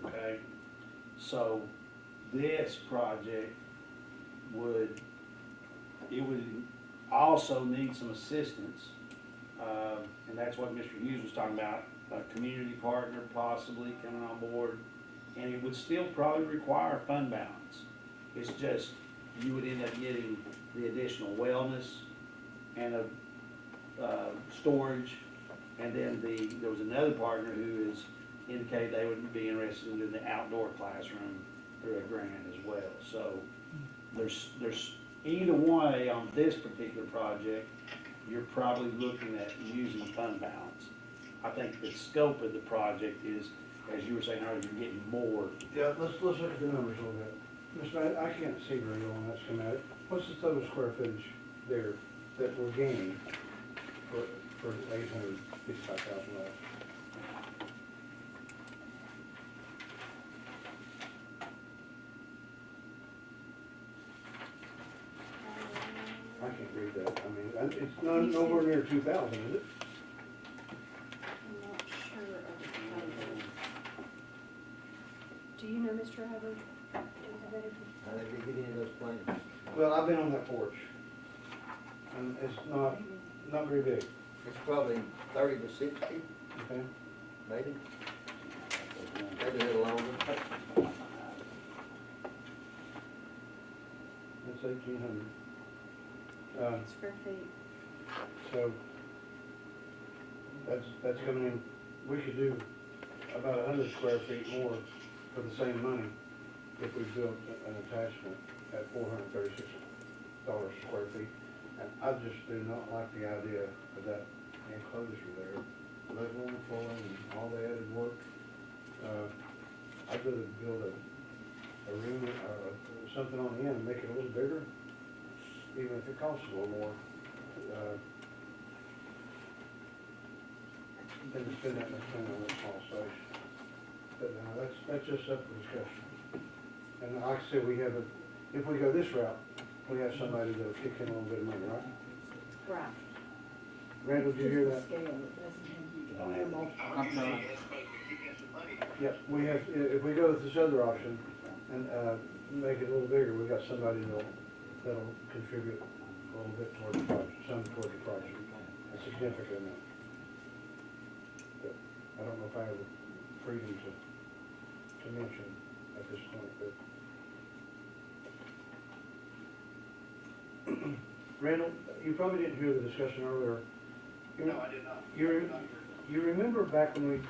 Okay, so this project would also need some assistance, and that's what Mr. Hughes was talking about, a community partner possibly coming on board, and it would still probably require fund balance. It's just, you would end up getting the additional wellness and a storage, and then there was another partner who has indicated they would be interested in doing the outdoor classroom through a grant as well. So there's either way on this particular project, you're probably looking at using fund balance. I think the scope of the project is, as you were saying earlier, you're getting more. Yeah, let's look at the numbers a little bit. Mr. I can't see very well on that schematic. What's the total square footage there that we're gaining for $855,000? I can't read that. I mean, it's not nowhere near 2,000, is it? I'm not sure of the total. Do you know, Mr. Hubbard? Do you have that information? How did we get any of those plans? Well, I've been on that porch, and it's not very big, It's probably 30 to 60, okay? maybe. Maybe a little longer. That's 1,800. Square feet. So, that's coming in, we could do about 100 square feet more for the same money if we built an attachment at $436 a square feet. And I just do not like the idea of that enclosure there, level and flooring and all the added work. I'd rather build a room or something on the end and make it a little bigger, even if it costs a little more. Than to spend that much money on that small space. But that's just up for discussion. And like I said, if we go this route, we have somebody that'll kick in a little bit of money, right? Right. Randall, did you hear that? Scale, it doesn't have multiple. Yep, we have, if we go with this other option and make it a little bigger, we've got somebody that'll contribute a little bit toward the project, some toward the project, a significant amount. But I don't know if I have the freedom to mention at this point, but. Randall, you probably didn't hear the discussion earlier. No, I did not. You remember back when we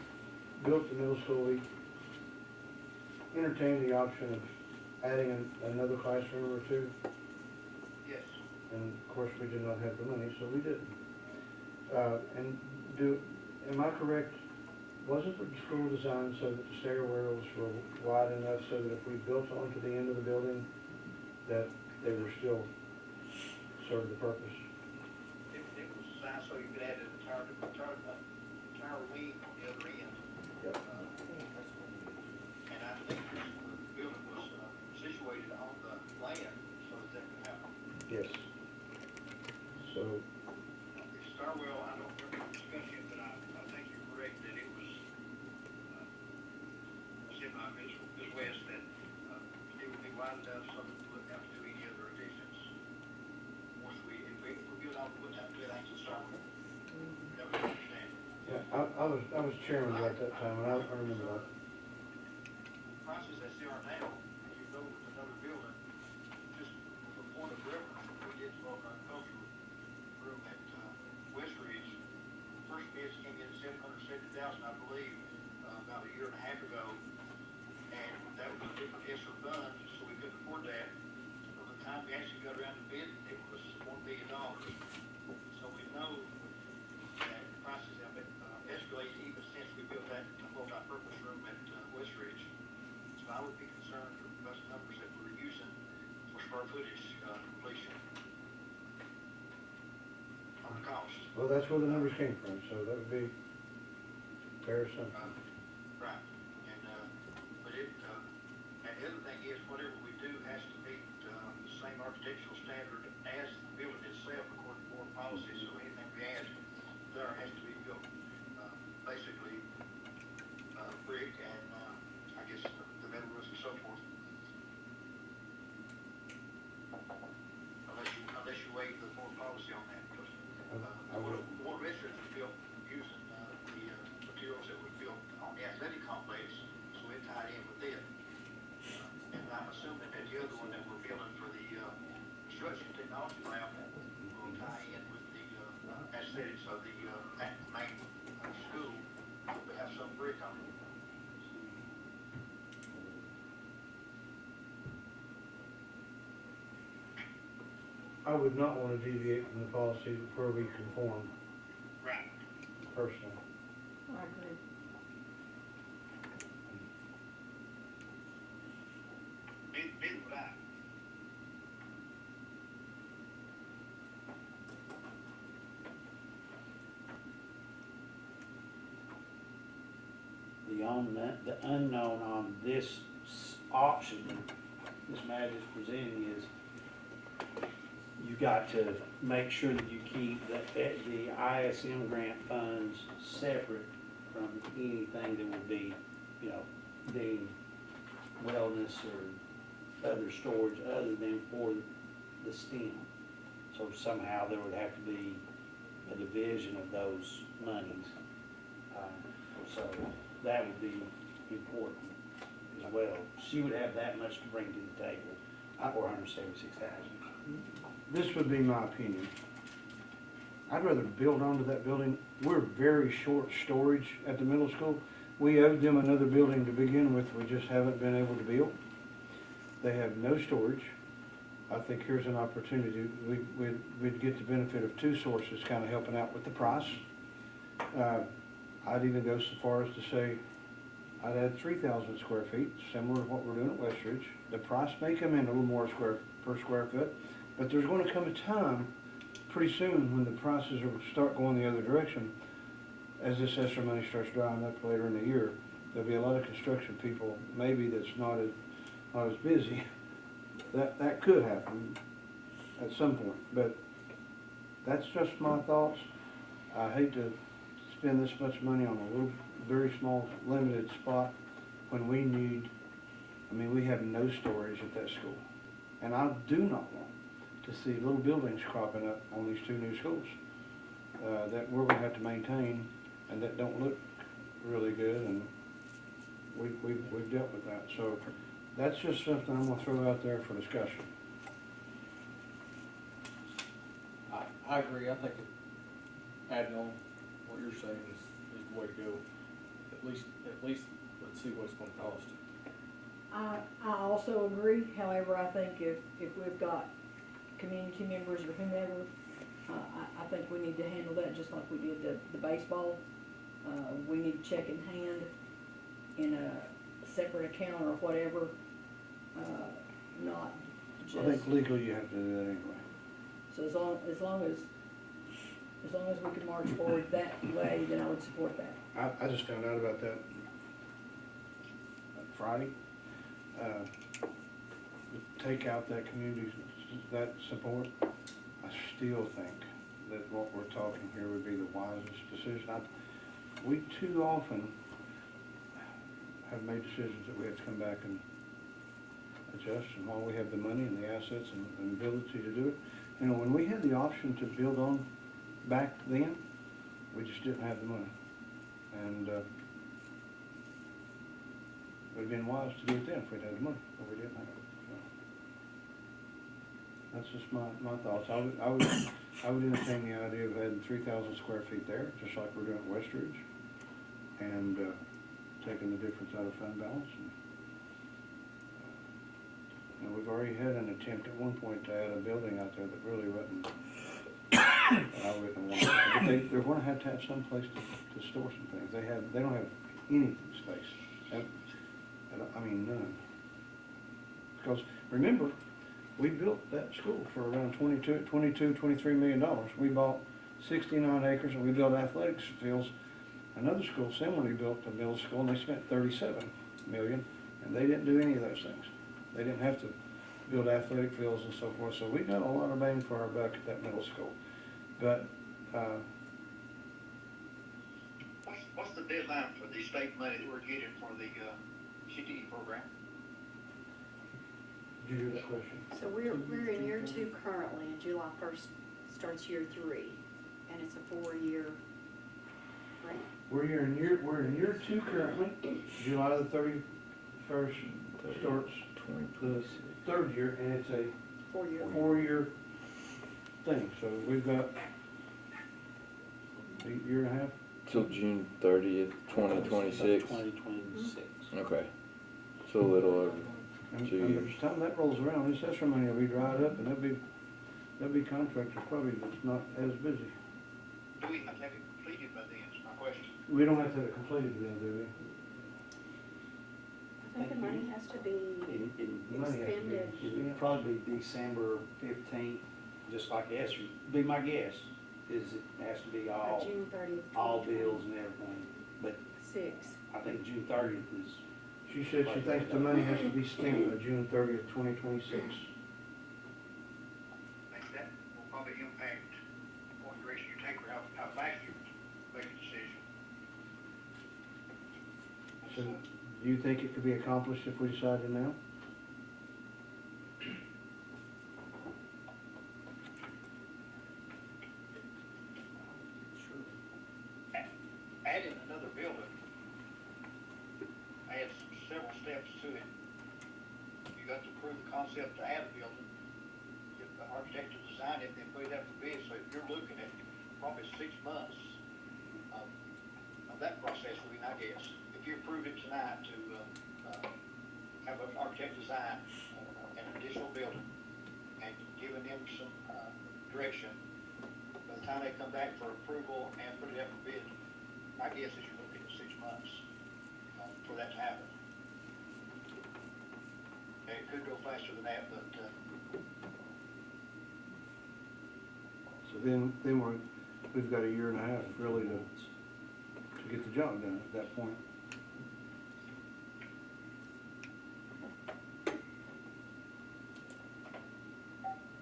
built the middle school, we entertained the option of adding another classroom or two? Yes. And of course, we did not have the money, so we didn't. Am I correct, wasn't the school designed so that the stairwells were wide enough so that if we built onto the end of the building, that they were still serve the purpose. It was designed so you could add an entire wing on the other end. Yep. And I think the building was situated on the land so that that could happen. Yes. So, The Starwell, I don't remember the discussion, but I think you're correct that it was, Ms. West, that it would be wide enough so that we wouldn't have to do any other additions. Once if we build out, we wouldn't have to do anything to Starwell. That was my understanding. yeah, I was chairman at that time, and I remember that. Prices as they are now, if you go with another building, just for point of reference, we did smoke our cultural room at West Ridge. First bids came in at $770,000, I believe, about a year and a half ago. And that was a different ESSER fund, so we couldn't afford that. By the time we actually got around to bid, it was $1 million. So we know that prices have escalated even since we built that multi-purpose room at West Ridge. So I would be concerned about the numbers that we're using for square footage completion on the cost. Well, that's where the numbers came from, so that would be fair assumption. Right, and, but and the other thing is, whatever we do has to meet, the same architectural standard as the building itself according to board policy, so anything we add there has to be built, basically, brick and, I guess, the metal roofs and so forth. Unless you waive the board policy on that, because, Board Research was built using, the materials that were built on the athletic complex, so it tied in with it. And I'm assuming that the other one that we're building for the, construction technology lab will tie in with the, aesthetics of the, main, school, we have some brick on it. I would not want to deviate from the policy where we conform, Right. personally. I agree. Neither would I. The unknown on this option Ms. Madge is presenting is you've got to make sure that you keep the ISM grant funds separate from anything that would be, deemed wellness or other storage other than for the STEM. So somehow there would have to be a division of those monies. So that would be important as well. She would have that much to bring to the table, $476,000. This would be my opinion. I'd rather build onto that building. We're very short storage at the middle school. We owed them another building to begin with, we just haven't been able to build. They have no storage. I think here's an opportunity. We'd get the benefit of two sources kind of helping out with the price. I'd even go so far as to say, I'd add 3,000 square feet, similar to what we're doing at West Ridge. The price may come in a little more per square foot, but there's going to come a time pretty soon when the prices will start going the other direction. As this ESSER money starts drying up later in the year, there'll be a lot of construction people, maybe that's not as busy. That could happen at some point, but that's just my thoughts. I hate to spend this much money on a little, very small, limited spot when we need, we have no storage at that school. And I do not want to see little buildings cropping up on these two new schools that we're gonna have to maintain and that don't look really good, and we've dealt with that. So that's just something I'm gonna throw out there for discussion. I agree. I think adding on what you're saying is the way to go. At least let's see what it's gonna cost. I also agree, however, I think if we've got community members or whomever, I think we need to handle that just like we did the baseball. We need to check in hand in a separate account or whatever, not I think legally you have to do that anyway. So as long as we can march forward that way, then I would support that. I just found out about that Friday. Take out that community, that support, I still think that what we're talking here would be the wisest decision. We too often have made decisions that we have to come back and adjust, and while we have the money and the assets and the ability to do it, you know, when we had the option to build on back then, we just didn't have the money. And it would have been wise to do it then if we'd had the money, but we didn't have it. So that's just my thoughts. I would entertain the idea of adding 3,000 square feet there, just like we're doing at Westridge, and taking the difference out of fund balance. And we've already had an attempt at one point to add a building out there that really wasn't, I wouldn't want to, but they're gonna have some place to store some things. They don't have any space, I mean, none. Because remember, we built that school for around $23 million. We bought 69 acres and we built athletics fields. Another school similarly built a middle school and they spent 37 million, and they didn't do any of those things. They didn't have to build athletic fields and so forth, so we got a lot of bang for our buck at that middle school. But, What's the deadline for the state money that we're getting for the CTE program? did you hear that question? So we're in year 2 currently, and July 1st starts year 3, and it's a 4-year grant. We're in year 2 currently. July the 31st starts the 3rd year, and it's a 4-year. 4-year thing. So we've got a year and a half. Till June 30th, 2026? 2026. Okay. So a little over And 2 by years. the time that rolls around, this escrow money will be dried up, and there'll be contractors probably that's not as busy. Do we have to have it completed by then, is my question? We don't have to have it completed then, do I think the money has to be we? Money has to be expended. It would probably be December 15th, just like Esther, be my guess, is it has to be By all, June 30th. all bills and everything. But 6. I think June 30th is, She said she thinks the money has to be spent by June 30th, 2026. I think that will probably impact what direction you take or how fast you make a decision. So do you think it could be accomplished if we decided now? Adding another building adds several steps to it. You got to prove the concept to add a building, get the architect to design it, then put it up for bid. So you're looking at probably 6 months of that process, I guess. If you approve it tonight to have an architect design an additional building and giving them some direction, by the time they come back for approval and put it up for bid, my guess is you're looking at 6 months for that to happen. And it could go faster than that, but So then we've got a year and a half really to get the job done at that point.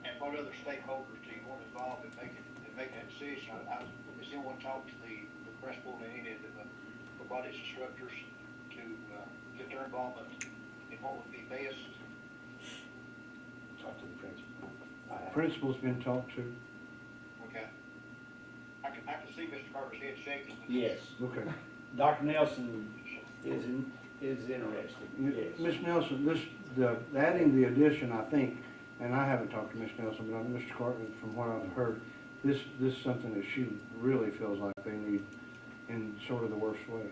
and what other stakeholders do you want involved in making that decision? Has anyone talked to the principal and any of the robotics instructors to get their involvement in what would be best? talk to the principal. Principal's been talked to. Okay. I can see Mr. Carter's head shaking. Yes, Okay. Dr. Nelson is interested, yes. Ms. Nelson, adding the addition, I think, and I haven't talked to Ms. Nelson, but Mr. Cartman, from what I've heard, this is something that she really feels like they need in sort of the worst way.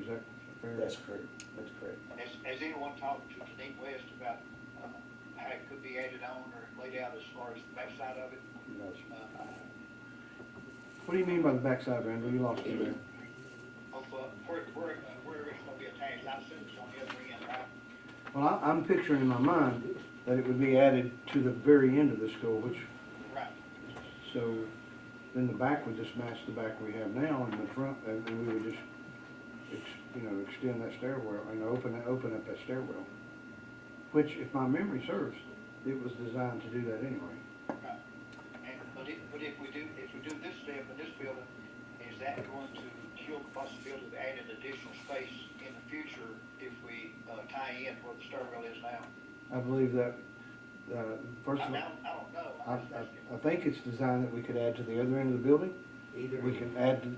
Is that fair? That's correct, that's correct. Has anyone talked to Denise West about how it could be added on or laid out as far as the backside of it? No, sir. What do you mean by the backside, Randall? You lost me there. Where it's gonna be attached, I assume it's on the other end, right? Well, I'm picturing in my mind that it would be added to the very end of the school, which, Right. so then the back would just match the back we have now, and the front, and we would just, extend that stairwell, and open up that stairwell. Which, if my memory serves, it was designed to do that anyway. Right. But if we do this step in this building, is that going to kill the possibility of adding additional space in the future if we tie in where the stairwell is now? I believe that, first I of mean, all, I don't know. I, I'm just asking. I think it's designed that we could add to the other end of the building. Either. We can add to,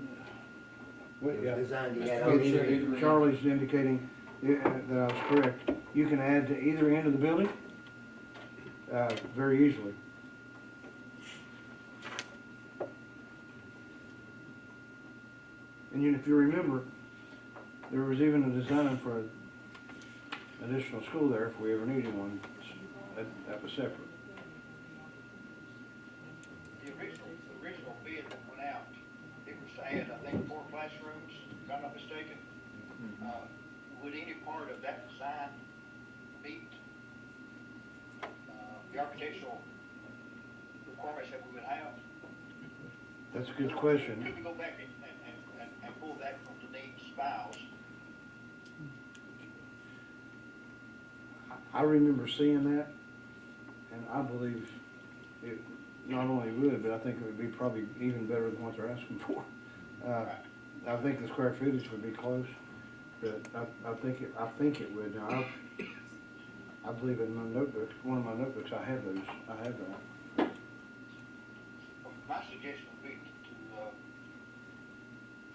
well, It yeah. was designed to add Oh, on sure, either. either end. Charlie's indicating that I was correct. You can add to either end of the building, very easily. And if you remember, there was even a design for an additional school there if we ever needed one. That was separate. The original bid that went out, it was to add, I think, 4 classrooms, if I'm not mistaken. Would any part of that design meet the architectural requirements that we would have? That's a good question. Could we go back and pull that from Denise's files? I remember seeing that, and I believe it not only would, but I think it would be probably even better than what they're asking for. I think the square footage would be close, but I think it would. Now, I believe in my notebook, one of my notebooks, I have those. I have that. My suggestion would be to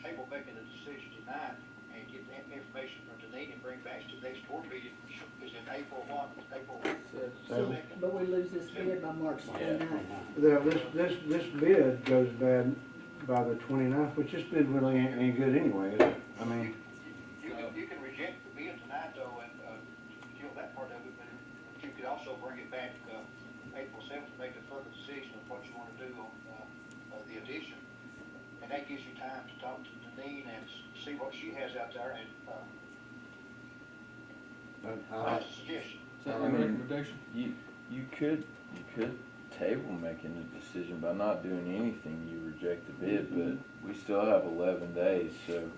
table making a decision tonight and get the information from Denise and bring back to the next board meeting, which is in April 1, April So, 2nd. but we lose this bid by March 29th. This bid goes bad by the 29th, which this bid really ain't good anyway, is it? I mean, You can reject the bid tonight though and kill that part of it, but you could also bring it back April 7th to make a further decision of what you want to do on the addition. And that gives you time to talk to Denise and see what she has out there and that's a suggestion. Is that I your mean, recommendation? You could table making a decision by not doing anything, you reject the bid, but we still have 11 days, so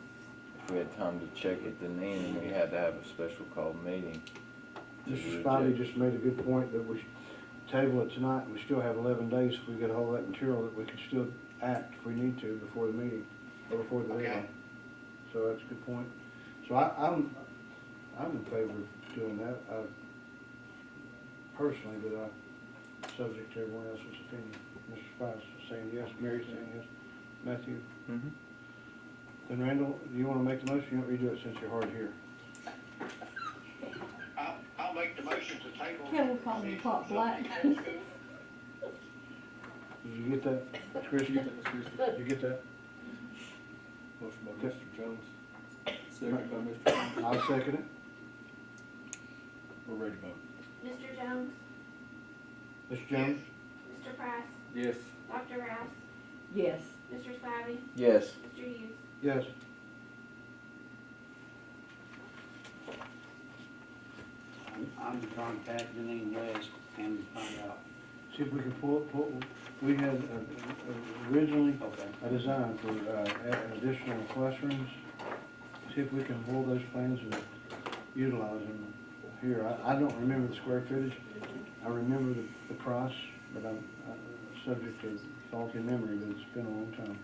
if we had time to check it, then we had to have a special called meeting. to Mr. Spivey reject. just made a good point that we should table it tonight, and we still have 11 days if we get a hold of that material, that we could still act if we need to before the meeting, or before the Okay. deadline. So that's a good point. So I'm in favor of doing that, personally, but subject to everyone else's opinion. Mr. Spice is saying yes, Mary's saying yes, Matthew. Mhm. Then Randall, do you want to make the motion? You want me to do it since you're hard here? I'll make the motion to table. Yeah, we'll call him Pop Black. Did you get that, Chris? You get that, Mr. Christie? Did you get that? Motion by Mr. Jones, second by Mr. Jones. I'll second it. We're ready to vote. Mr. Jones, Mr. Jones? Mr. Price, Yes. Dr. Rouse, Yes. Mr. Spivey, Yes. Mr. Hughes. Yes. I'm to contact Denise West and find out. See if we can pull, we had originally Okay. a design for additional classrooms. See if we can pull those plans and utilize them here. I don't remember the square footage. I remember the price, but I'm subject to faulty memory, but it's been a long time.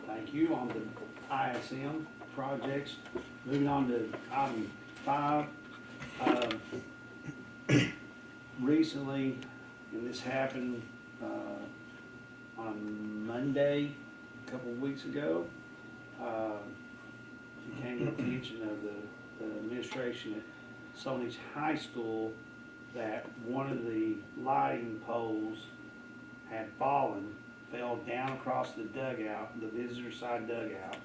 Thank you. On the ISM projects, moving on to item 5. Recently, and this happened on Monday, a couple of weeks ago, it came to the attention of the administration at Sony's High School that one of the lighting poles had fallen, fell down across the dugout, the visitor side dugout,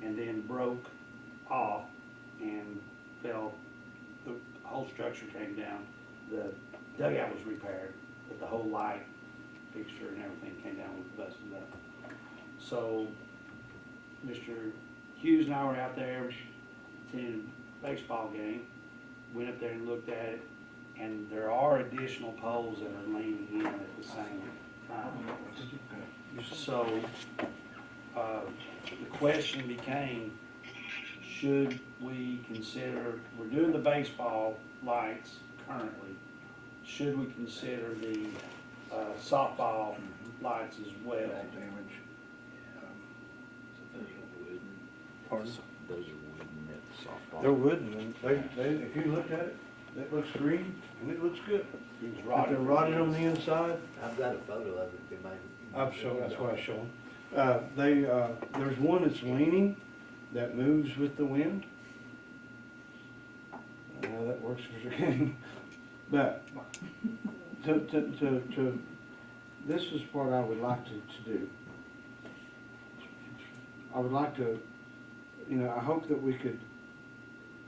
and then broke off and fell, the whole structure came down the dugout was repaired, but the whole light fixture and everything came down with busted up. So, Mr. Hughes and I were out there attending a baseball game, went up there and looked at it, and there are additional poles that are leaning in at the same time. So, the question became, should we consider, we're doing the baseball lights currently, should we consider the softball lights as well? Pardon? Those are wooden at softball. They're wooden, and if you looked at it, it looks green, and it looks good. It was But they're rotted on the inside. I've got a photo of it, if it might. That's why I show them. There's one that's leaning, that moves with the wind. I don't know how that works for the game. But, this is what I would like to do. I would like to, I hope that we could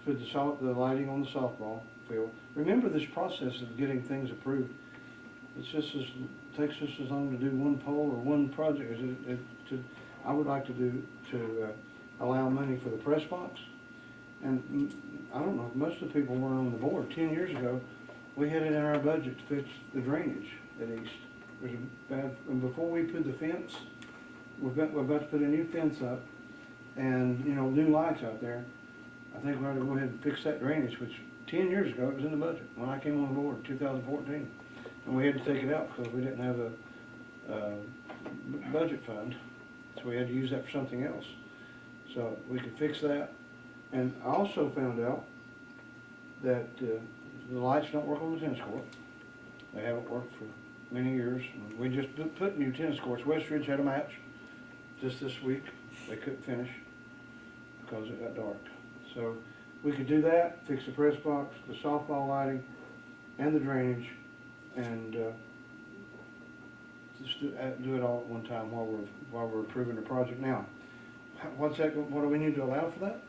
put the lighting on the softball field. Remember this process of getting things approved. Takes us as long to do one pole or one project. I would like to allow money for the press box. And I don't know, if most of the people weren't on the board. 10 years ago, we had it in our budget to fix the drainage at East. And before we put the fence, we're about to put a new fence up and, new lights out there. I think we ought to go ahead and fix that drainage, which 10 years ago, it was in the budget when I came on board in 2014. And we had to take it out because we didn't have a budget fund. So we had to use that for something else. So we could fix that. And I also found out that the lights don't work on the tennis court. They haven't worked for many years. We just put new tennis courts. Westridge had a match just this week. They couldn't finish because it got dark. So we could do that, fix the press box, the softball lighting, and the drainage, and just do it all at one time while we're approving the project. Now, what do we need to allow for that?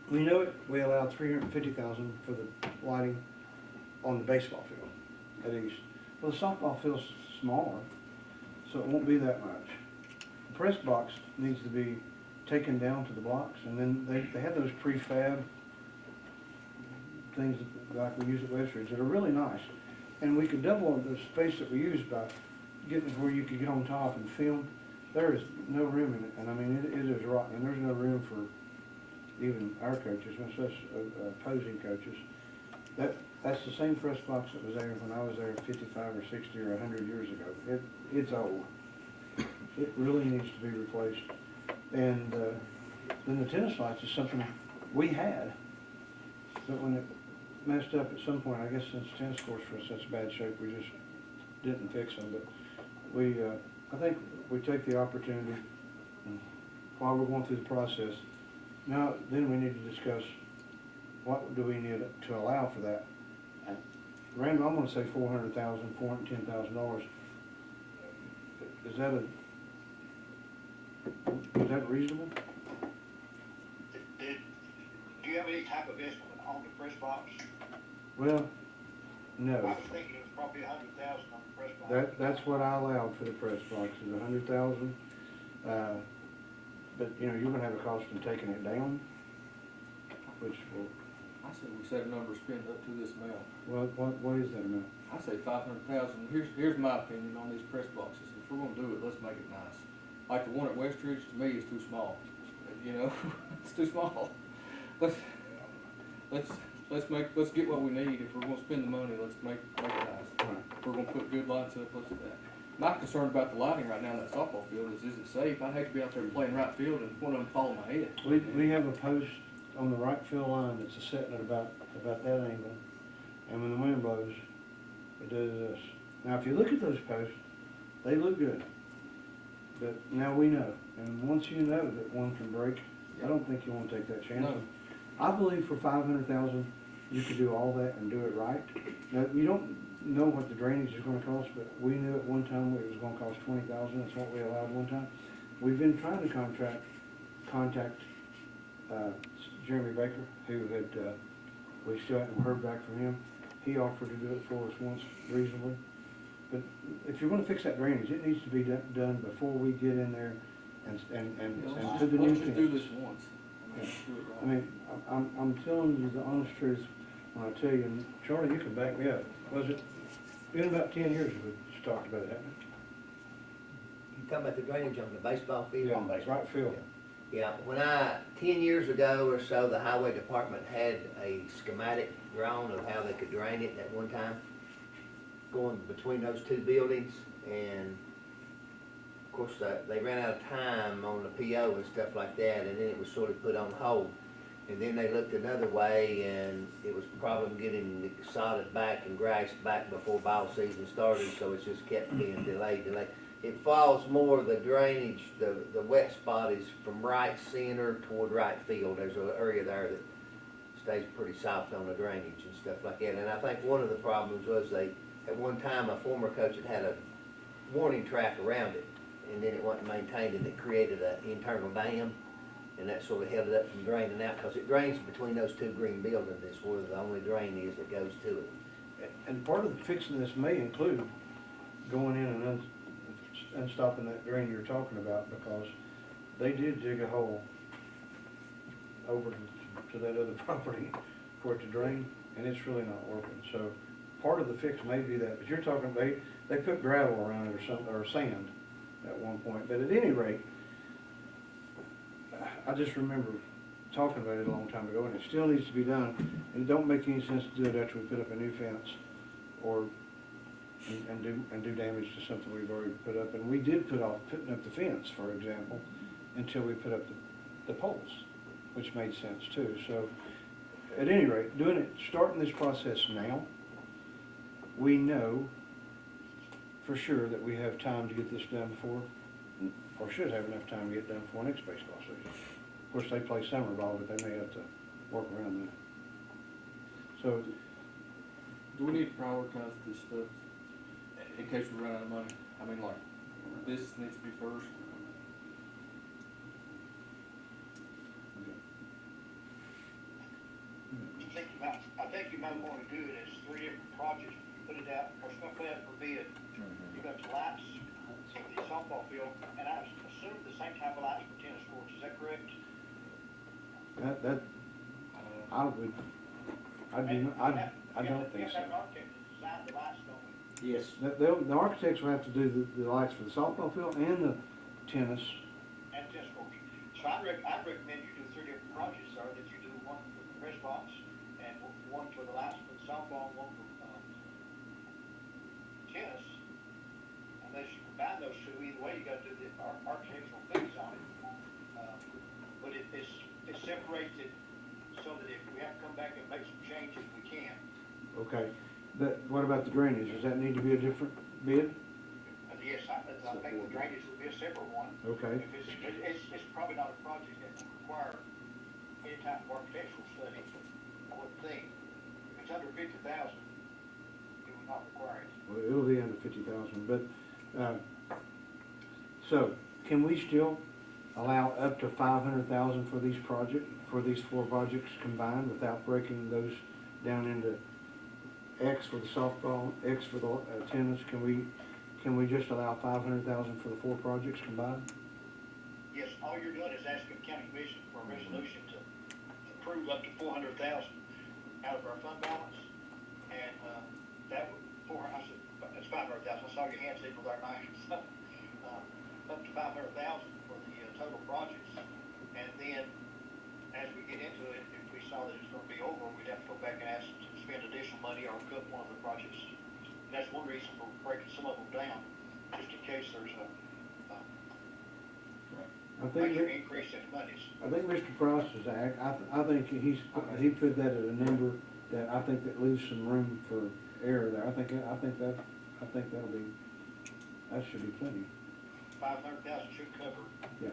We know it. We allowed $350,000 for the lighting on the baseball field at East. Well, the softball field's smaller, so it won't be that much. The press box needs to be taken down to the blocks, and then they have those prefab things like we use at Westridge that are really nice. And we could double the space that we use by getting it where you could get on top and film. There is no room in it, and I mean, it is rotten, and there's no room for even our coaches, much less opposing coaches. That's the same press box that was there when I was there 55 or 60 or 100 years ago. It's old. It really needs to be replaced. And then the tennis lights is something we had, but when it messed up at some point, I guess since tennis courts were in such bad shape, we just didn't fix them. But I think we take the opportunity, and while we're going through the process, then we need to discuss what do we need to allow for that. Randall, I'm going to say $400,000, $410,000. Is that reasonable? Do you have any type of estimate on the press box? Well, I no. was thinking it was probably $100,000 on the press box. That's what I allowed for the press box, is $100,000. But you're going to have a cost in taking it down, which will. I said we set a number spend up to this amount. What is that amount? I say 500,000. Here's my opinion on these press boxes. If we're gonna do it, let's make it nice. Like the one at Westridge, to me, is too small. It's too small. Let's get what we need. If we're gonna spend the money, let's make it nice. Right. If we're gonna put good lights up, let's do that. My concern about the lighting right now in that softball field is it safe? I'd hate to be out there playing right field and one of them fall on my head. We have a post on the right field line that's setting at about that angle, and when the wind blows, it does this. Now, if you look at those posts, they look good, but now we know, and once you know that one can break, I don't think you want to take that chance. No. I believe for $500,000, you could do all that and do it right. Now, you don't know what the drainage is going to cost, but we knew at one time it was going to cost $20,000. That's what we allowed one time. We've been trying to contact Jeremy Baker, who we still haven't heard back from him. he offered to do it for us once reasonably. But if you're gonna fix that drainage, it needs to be done before we get in there and to the new Let's just do fence. this once. I mean, do it I right. mean, I'm telling you the honest truth when I tell you, and Charlie, you can back me up. Was it, been about 10 years we just talked about it, hadn't it? You talking about the drainage on the baseball field? Yeah, right field. Yeah, 10 years ago or so, the highway department had a schematic drawn of how they could drain it at one time, going between those two buildings, and of course, they ran out of time on the PO and stuff like that, and then it was sort of put on hold. And then they looked another way, and it was a problem getting sodded back and grassed back before ball season started, so it's just kept being delayed. It falls more of the drainage, the wet spot is from right center toward right field. There's an area there that stays pretty soft on the drainage and stuff like that. And I think one of the problems was at one time, a former coach had a warning track around it, and then it wasn't maintained, and it created an internal dam, and that sort of held it up from draining out, because it drains between those two green buildings. It's where the only drain is that goes to it. And part of the fixing this may include going in and unstopping that drain you're talking about, because they did dig a hole over to that other property for it to drain, and it's really not working. So part of the fix may be that, but you're talking, they put gravel around it or something, or sand at one point. But at any rate, I just remember talking about it a long time ago, and it still needs to be done. And it don't make any sense to do it after we put up a new fence or and do damage to something we've already put up. And we did put off putting up the fence, for example, until we put up the poles, which made sense too. So at any rate, starting this process now, we know for sure that we have time to get this done before, or should have enough time to get done before next baseball season. Of course, they play summer ball, but they may have to work around that. So, Do we need to prioritize this stuff in case we run out of money? I mean, like, this needs to be first. I think you might want to do it as 3 different projects, put it out, or stuff put out for bid. You got the lights for the softball field, and I assume the same type of lights for tennis courts, is that correct? I don't think so. We have an architect to design the lights, don't we? Yes. The architects will have to do the lights for the softball field and the tennis. And tennis courts. So I'd recommend you do 3 different projects, sir, that you do one for the press box, and one for the lights for the softball, and one for tennis. Unless you combine those two, either way, you gotta do the architectural things on it. But it's separated so that if we have to come back and make some changes, we can. Okay. What about the drainage? Does that need to be a different bid? Yes, I think the drainage would be a separate one. Okay. If it's probably not a project that would require any type of architectural study, I would think. If it's under 50,000, it would not require it. Well, it'll be under 50,000, but, so, can we still allow up to 500,000 for these 4 projects combined without breaking those down into X for the softball, X for the tennis? Can we just allow 500,000 for the 4 projects combined? Yes, all you're doing is asking the county commission for a resolution to approve up to 400,000 out of our fund balance, and that would, that's 500,000. I saw your hands equal there, Mike. Up to 500,000 for the total projects, and then as we get into it, if we saw that it's going to be over, we'd have to go back and ask to spend additional money or cut one of the projects. And that's one reason for breaking some of them down, just in case there's a major increase in monies. I think Mr. Price is, I think he put that at a number that I think that leaves some room for error there. I think that'll be, that should be plenty. 500,000 should cover, Yeah.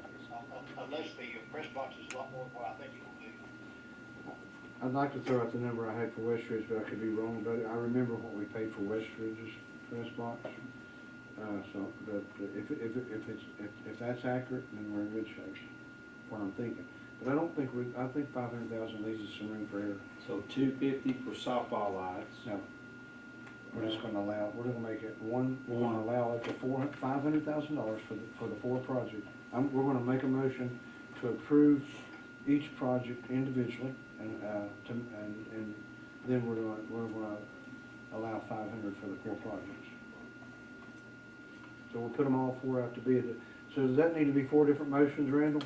unless the press box is a lot more than what I think it will do. I'd like to throw out the number I had for Westridge, but I could be wrong, but I remember what we paid for Westridge's press box. But if that's accurate, then we're in good shape, what I'm thinking. But I think 500,000 leaves us some room for error. So 250 for softball lights. No, We're just gonna allow, we're gonna make it one, we're gonna allow up to $500,000 for the four projects. We're gonna make a motion to approve each project individually, and then we're gonna allow 500 for the four projects. So we'll put them all four out to bid. So does that need to be four different motions, Randall?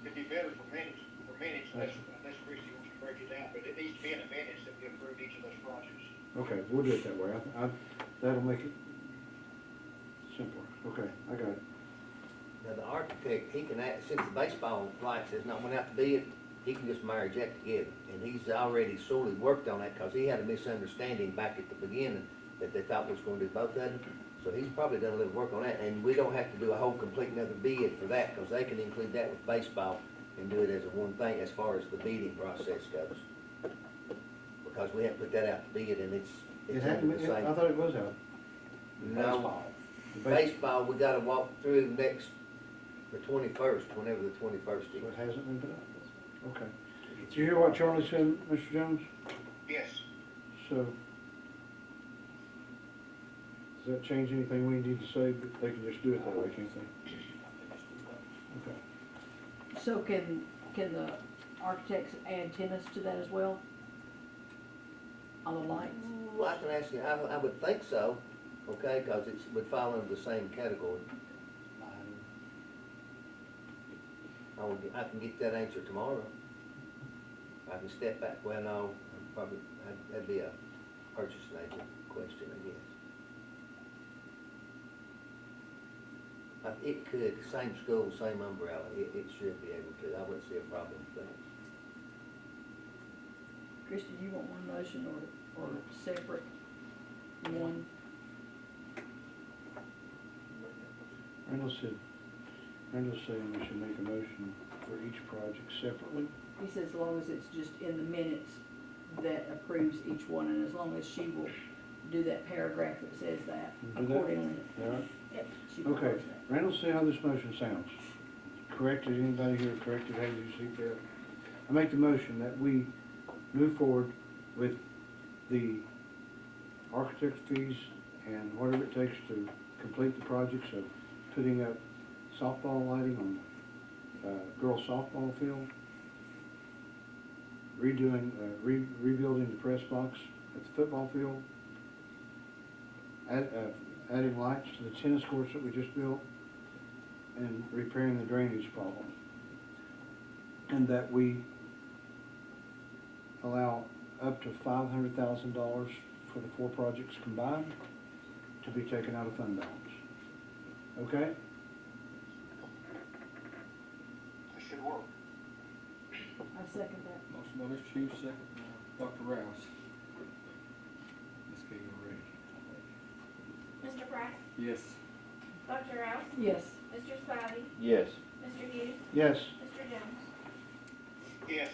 It'd be better for minutes, unless Christie wants to break it down, but it needs to be in the minutes that we approve each of those projects. Okay, we'll do it that way. That'll make it simpler. Okay, I got it. Now, the architect, he can act, since the baseball lights has not went out to bid, he can just marry that together. And he's already sorely worked on that, cause he had a misunderstanding back at the beginning that they thought was gonna do both of them. So he's probably done a little work on that, and we don't have to do a whole complete another bid for that, cause they can include that with baseball and do it as a one thing as far as the bidding process goes. Because we haven't put that out to bid, and it's hadn't under the been, same. I thought it was out. No, The baseball, we gotta walk through the 21st, whenever the 21st So is. it hasn't been put up? Okay. Did you hear what Charlie said, Mr. Jones? Yes. So, does that change anything we need to say? They can just do it that way, can't they? Okay. So can the architects add tennis to that as well? On the lights? Well, I can ask you, I would think so, okay, cause it would fall under the same category. I can get that answer tomorrow. I can step back, well, no, probably, that'd be a purchasing agent question, I guess. It could, same school, same umbrella, it should be able to, I wouldn't see a problem with that. Christie, do you want one motion or separate one? Randall's saying we should make a motion for each project separately. He says as long as it's just in the minutes that approves each one, and as long as she will do that paragraph that says that Do that? accordingly. All right? Yep, she will Okay, post that. Randall, see how this motion sounds. Corrected, anybody here corrected, how you see that? I make the motion that we move forward with the architect fees and whatever it takes to complete the projects of putting up softball lighting on girls softball field, rebuilding the press box at the football field, adding lights to the tennis courts that we just built, and repairing the drainage problem. And that we allow up to $500,000 for the four projects combined to be taken out of fund balance. Okay? That should work. I second that. Motion by Mr. Hughes, second by Dr. Rouse. Ms. Keegan, ready? Mr. Price, Yes. Dr. Rouse, Yes. Mr. Spivey, Yes. Mr. Hughes, Yes. Mr. Jones. Yes.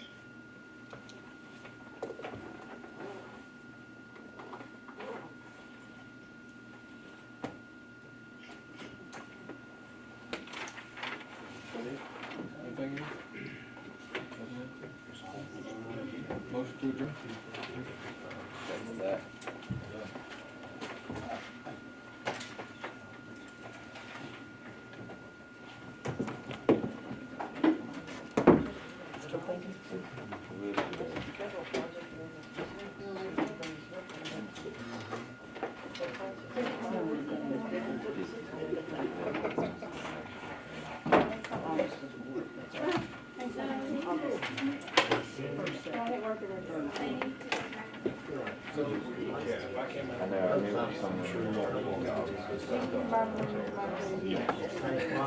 Anything else? Motion to adjourn? Second that. I know, I knew it was somewhere.